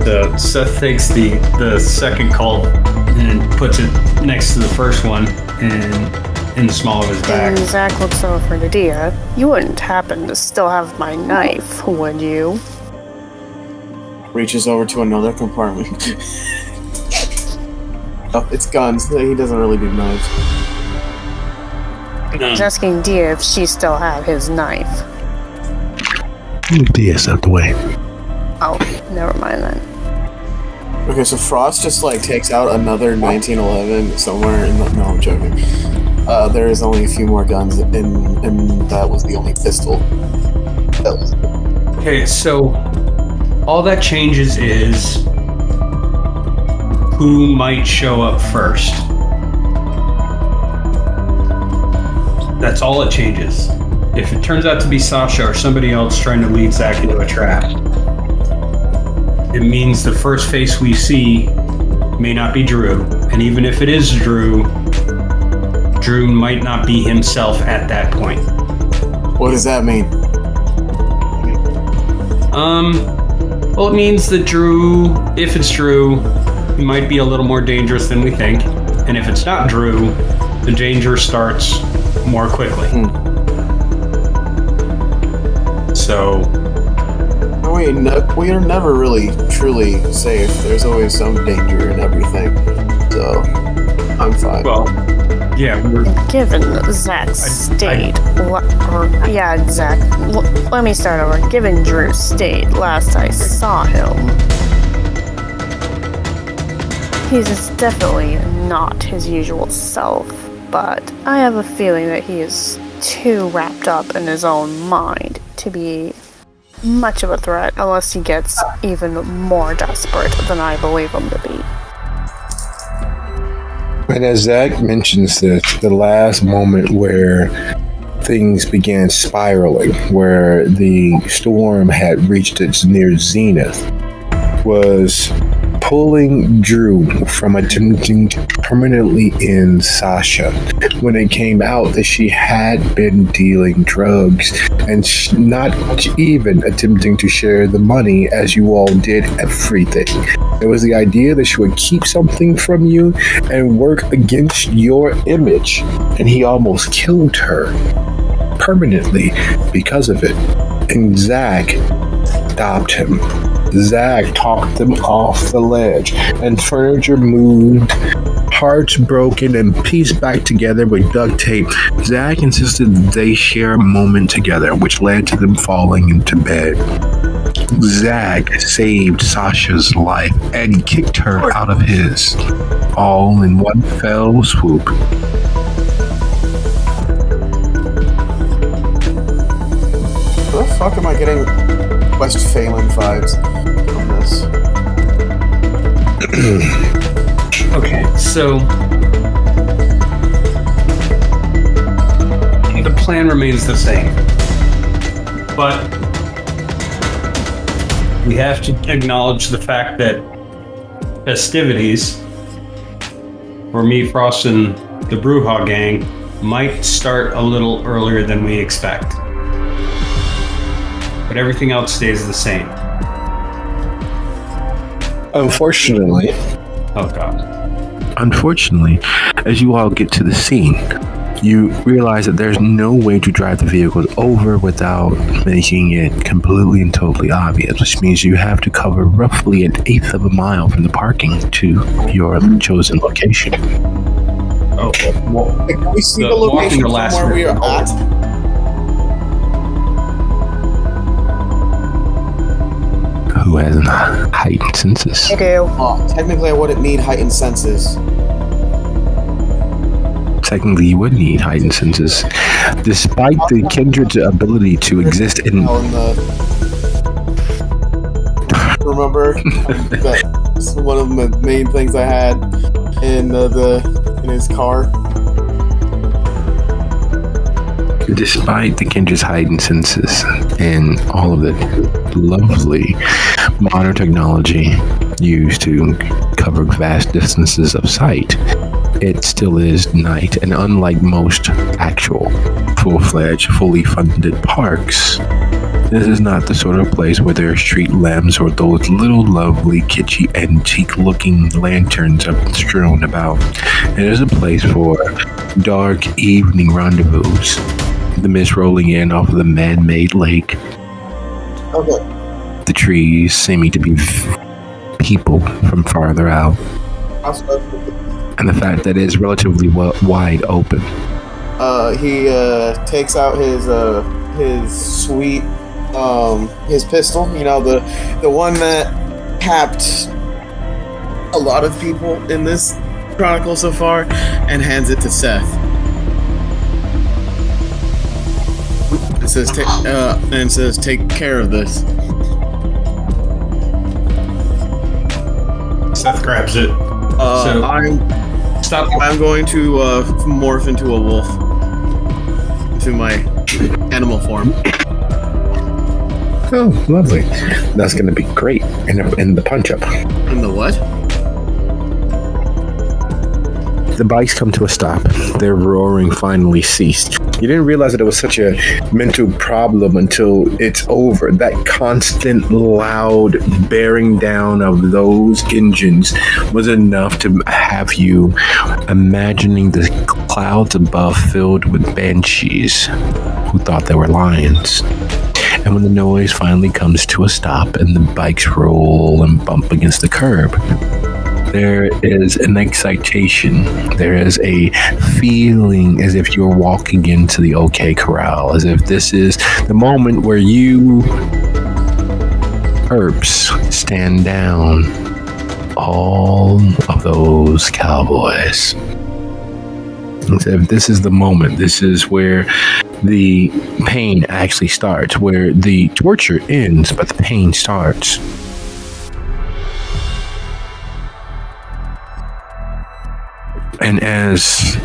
So Seth takes the second Colt and puts it next to the first one and in the small of his back. And Zach looks over to Dia. You wouldn't happen to still have my knife, would you? Reaches over to another compartment. Oh, it's guns. He doesn't really do knives. I was asking Dia if she still had his knife. Dia's out the way. Oh, never mind then. Okay, so Frost just like takes out another 1911 somewhere in the. No, I'm joking. There is only a few more guns, and that was the only pistol. That was. Okay, so all that changes is who might show up first. That's all it changes. If it turns out to be Sasha or somebody else trying to lead Zach into a trap, it means the first face we see may not be Drew. And even if it is Drew might not be himself at that point. What does that mean? Well, it means that Drew, if it's Drew, he might be a little more dangerous than we think. And if it's not Drew, the danger starts more quickly. So... We are never really truly safe. There's always some danger in everything. So, I'm fine. Well, yeah, Given Zach's state, Zach. Let me start over. Given Drew's state, last I saw him, he's definitely not his usual self. But I have a feeling that he is too wrapped up in his own mind to be much of a threat unless he gets even more desperate than I believe him to be. And as Zach mentions this, the last moment where things began spiraling, where the storm had reached its near zenith, was pulling Drew from attempting to permanently end Sasha when it came out that she had been dealing drugs and not even attempting to share the money as you all did everything. It was the idea that she would keep something from you and work against your image, and he almost killed her permanently because of it. And Zach stopped him. Zach talked them off the ledge, and furniture moved, hearts broken, and pieced back together with duct tape. Zach insisted they share a moment together, which led to them falling into bed. Zach saved Sasha's life and kicked her out of his, all in one fell swoop. Where the fuck am I getting Westphalen vibes from this? okay, so the plan remains the same, but we have to acknowledge the fact that festivities for me, Frost, and the Brewhaw gang might start a little earlier than we expect. But everything else stays the same. Unfortunately, as you all get to the scene, you realize that there's no way to drive the vehicles over without making it completely and totally obvious, which means you have to cover roughly 1/8 of a mile from the parking to your chosen location. Oh, well, Can we see the location from where we are at? Who has heightened senses? I do. Technically, I wouldn't need heightened senses. Technically, you would need heightened senses. Despite the kindred's ability to exist in... Remember? That's one of the main things I had in his car. Despite the kindred's heightened senses and all of the lovely modern technology used to cover vast distances of sight, it still is night, and unlike most actual full-fledged, fully funded parks, this is not the sort of place where there are street lamps or those little lovely kitschy antique looking lanterns are strewn about. It is a place for dark evening rendezvous. The mist rolling in off of the man-made lake. Okay. The trees seeming to be people from farther out. And the fact that it's relatively wide open. He takes out his sweet his pistol. You know, the one that tapped a lot of people in this chronicle so far, and hands it to Seth. It says, "Take care of this." Seth grabs it. I'm going to morph into a wolf, into my animal form. Oh, lovely. That's going to be great in the punch-up. In the what? The bikes come to a stop. Their roaring finally ceased. You didn't realize that it was such a mental problem until it's over. That constant, loud bearing down of those engines was enough to have you imagining the clouds above filled with banshees who thought they were lions. And when the noise finally comes to a stop and the bikes roll and bump against the curb, there is an excitation. There is a feeling as if you're walking into the OK Corral, as if this is the moment where you, Herbs, stand down all of those cowboys. As if this is the moment. This is where the pain actually starts, where the torture ends, but the pain starts. And as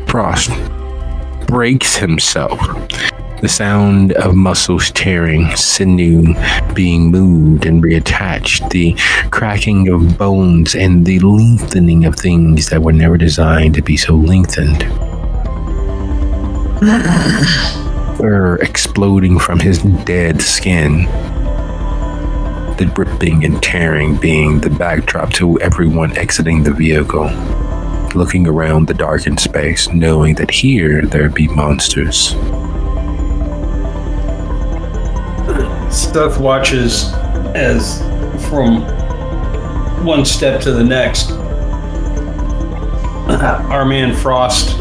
Frost breaks himself, the sound of muscles tearing, sinew being moved and reattached, the cracking of bones, and the lengthening of things that were never designed to be so lengthened. Fur exploding from his dead skin. The ripping and tearing being the backdrop to everyone exiting the vehicle, looking around the darkened space, knowing that here there be monsters. Seth watches as, from one step to the next, our man Frost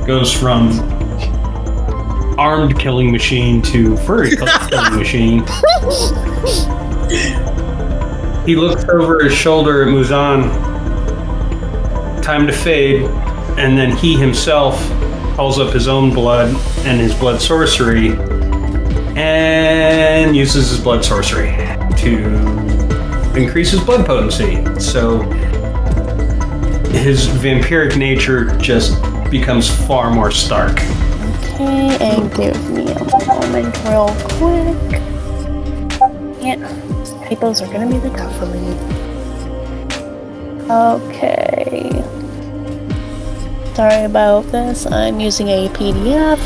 goes from armed killing machine to furry killing machine. He looks over his shoulder at Muzan. Time to fade. And then he himself calls up his own blood and his blood sorcery and uses his blood sorcery to increase his blood potency. So his vampiric nature just becomes far more stark. Okay, and give me a moment real quick. Yeah. Typos are gonna be the tough for me. Okay. Sorry about this. I'm using a PDF.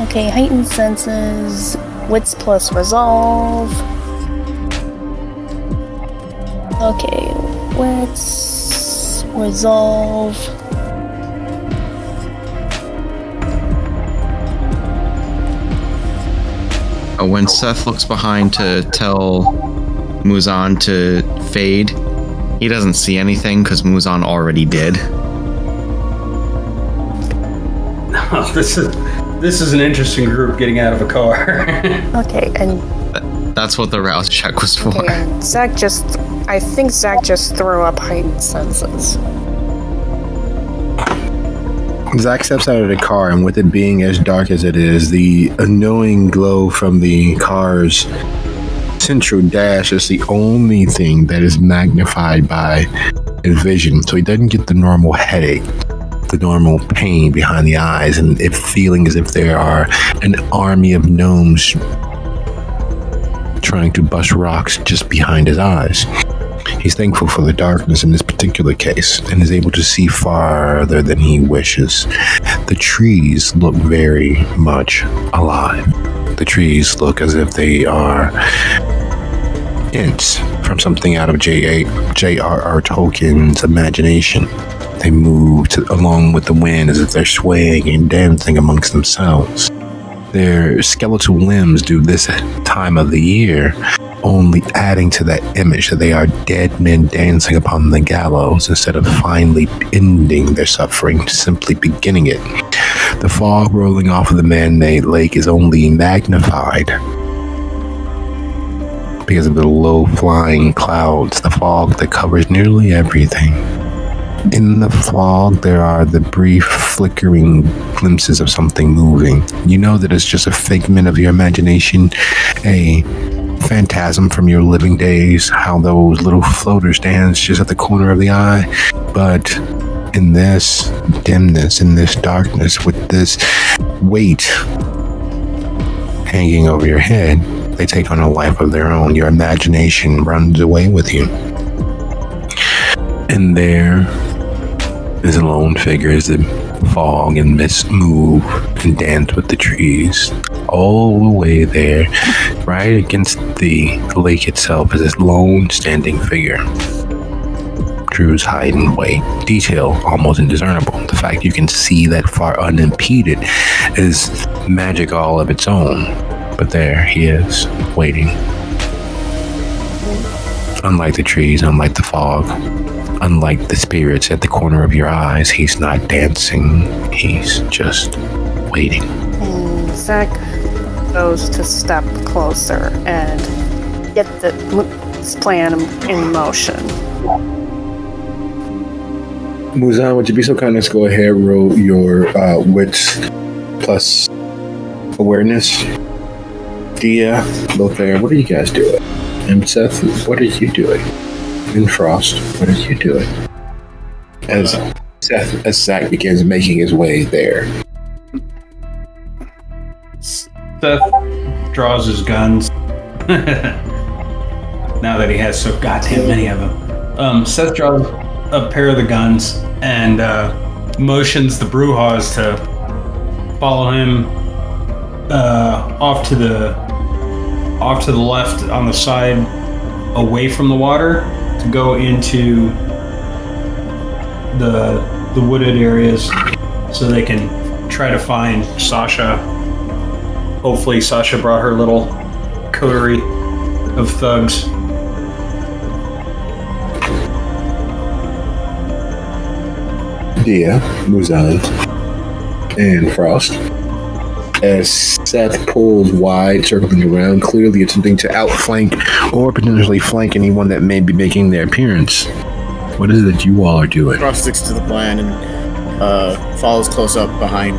Okay, heightened senses, wits plus resolve. Okay, wits, resolve. When Seth looks behind to tell Muzan to fade, he doesn't see anything because Muzan already did. Oh, this is an interesting group getting out of a car. Okay, and That's what the rouse check was for. okay, and I think Zach just threw up heightened senses. Zach steps out of the car, and with it being as dark as it is, the annoying glow from the car's central dash is the only thing that is magnified by his vision. So he doesn't get the normal headache, the normal pain behind the eyes, and it feeling as if there are an army of gnomes trying to bust rocks just behind his eyes. He's thankful for the darkness in this particular case and is able to see farther than he wishes. The trees look very much alive. The trees look as if they are hints from something out of J.R.R. Tolkien's imagination. They move along with the wind as if they're swaying and dancing amongst themselves. Their skeletal limbs do this time of the year, only adding to that image that they are dead men dancing upon the gallows instead of finally ending their suffering, simply beginning it. The fog rolling off of the man-made lake is only magnified because of the low-flying clouds, the fog that covers nearly everything. In the fog, there are the brief flickering glimpses of something moving. You know that it's just a figment of your imagination, a phantasm from your living days, how those little floaters dance just at the corner of the eye. But in this dimness, in this darkness, with this weight hanging over your head, they take on a life of their own. Your imagination runs away with you. And there is a lone figure as the fog and mist move and dance with the trees. All the way there, right against the lake itself, is this lone standing figure. Drew's height and weight, detail almost indiscernible. The fact you can see that far unimpeded is magic all of its own. But there he is, waiting. Unlike the trees, unlike the fog, unlike the spirits at the corner of your eyes, he's not dancing. He's just waiting. And Zach goes to step closer and get this plan in motion. Muzan, would you be so kind as to go ahead and roll your wits plus awareness? Dia, both there. What are you guys doing? And Seth, what are you doing? And Frost, what are you doing? As Zach begins making his way there. Seth draws his guns. Now that he has so goddamn many of them. Seth draws a pair of the guns and motions the Brujahs to follow him off to the left on the side away from the water to go into the wooded areas so they can try to find Sasha. Hopefully Sasha brought her little coterie of thugs. Dia, Muzan, and Frost. As Seth pulls wide, circling around, clearly attempting to outflank or potentially flank anyone that may be making their appearance. What is it that you all are doing? Frost sticks to the plan and follows close up behind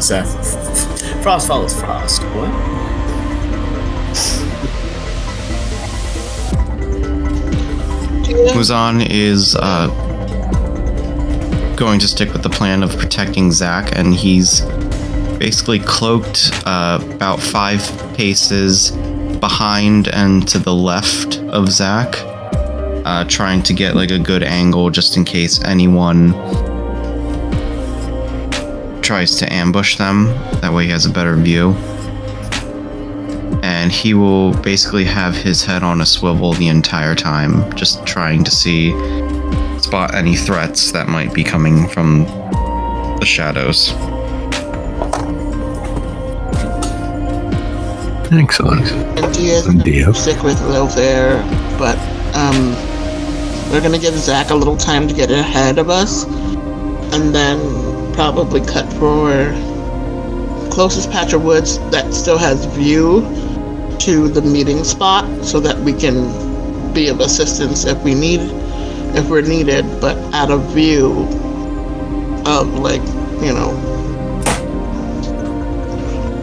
Seth. Frost follows Frost. What? Muzan is going to stick with the plan of protecting Zach, and he's basically cloaked about 5 paces behind and to the left of Zach, trying to get like a good angle just in case anyone tries to ambush them. That way he has a better view. And he will basically have his head on a swivel the entire time, just trying to spot any threats that might be coming from the shadows. Excellent. And Dia stick with Lothair, but we're gonna give Zach a little time to get ahead of us, and then probably cut for closest patch of woods that still has view to the meeting spot, so that we can be of assistance if we're needed, but out of view of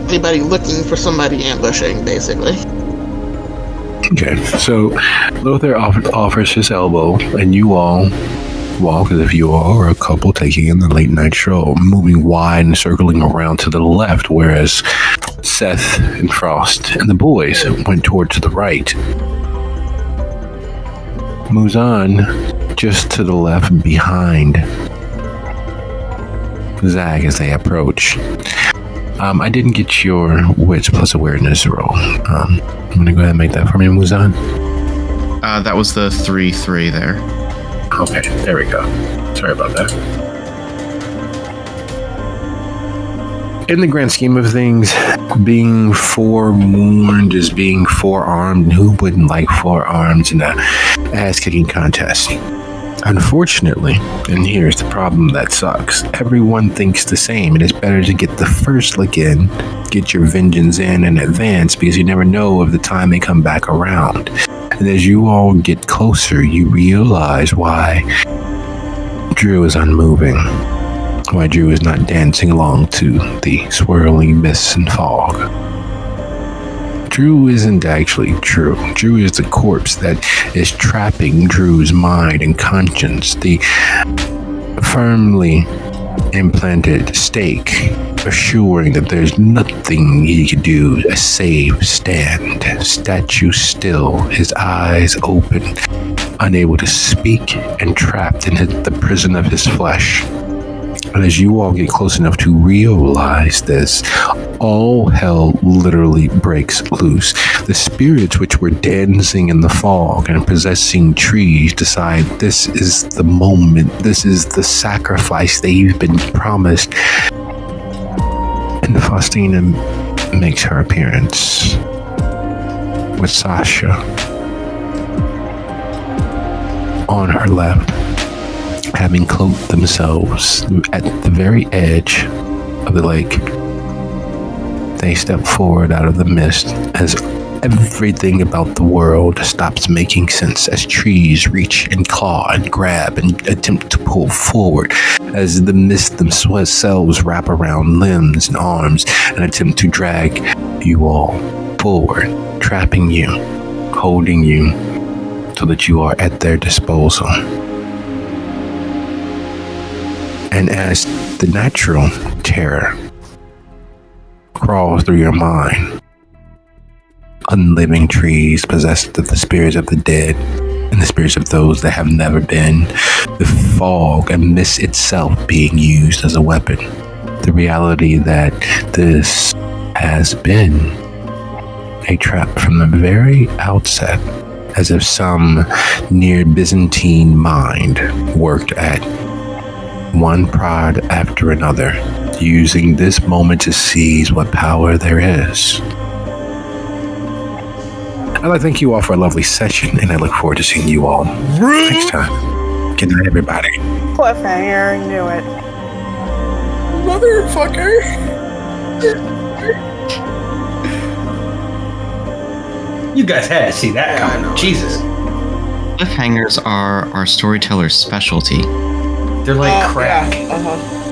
anybody looking for somebody ambushing, basically. Okay, so Lothair offers his elbow, and you all walk as if you all are a couple taking in the late night stroll, moving wide and circling around to the left, whereas Seth and Frost and the boys went toward to the right. Muzan just to the left behind Zach as they approach. I didn't get your wits plus awareness roll. I'm going to go ahead and make that for me, Muzan. That was the 3-3 there. Okay, there we go. Sorry Sorry about that. In the grand scheme of things, being forewarned is being forearmed, and who wouldn't like forearms in a ass-kicking contest? Unfortunately, and here's the problem that sucks, everyone thinks the same. It is better to get the first lick in, get your vengeance in advance, because you never know if the time may come back around. And as you all get closer, you realize why Drew is unmoving. Why Drew is not dancing along to the swirling mists and fog. Drew isn't actually Drew. Drew is the corpse that is trapping Drew's mind and conscience. The firmly implanted stake, assuring that there's nothing he could do save stand. Statue still, his eyes open, unable to speak and trapped in the prison of his flesh. And as you all get close enough to realize this, all hell literally breaks loose. The spirits which were dancing in the fog and possessing trees decide this is the moment, this is the sacrifice they've been promised. And Faustina makes her appearance with Sasha on her left, having cloaked themselves at the very edge of the lake. They step forward out of the mist as everything about the world stops making sense, as trees reach and claw and grab and attempt to pull forward, as the mist themselves wrap around limbs and arms and attempt to drag you all forward, trapping you, holding you so that you are at their disposal. And as the natural terror crawls through your mind, unliving trees possessed of the spirits of the dead and the spirits of those that have never been, the fog and mist itself being used as a weapon, the reality that this has been a trap from the very outset, as if some near Byzantine mind worked at one prod after another, using this moment to seize what power there is. I'd like to thank you all for a lovely session, and I look forward to seeing you all next time. Good night, everybody. Cliffhanger, knew it. Motherfucker! You guys had to see that coming. Jesus. Cliffhangers are our storyteller's specialty. They're like crack. Yeah,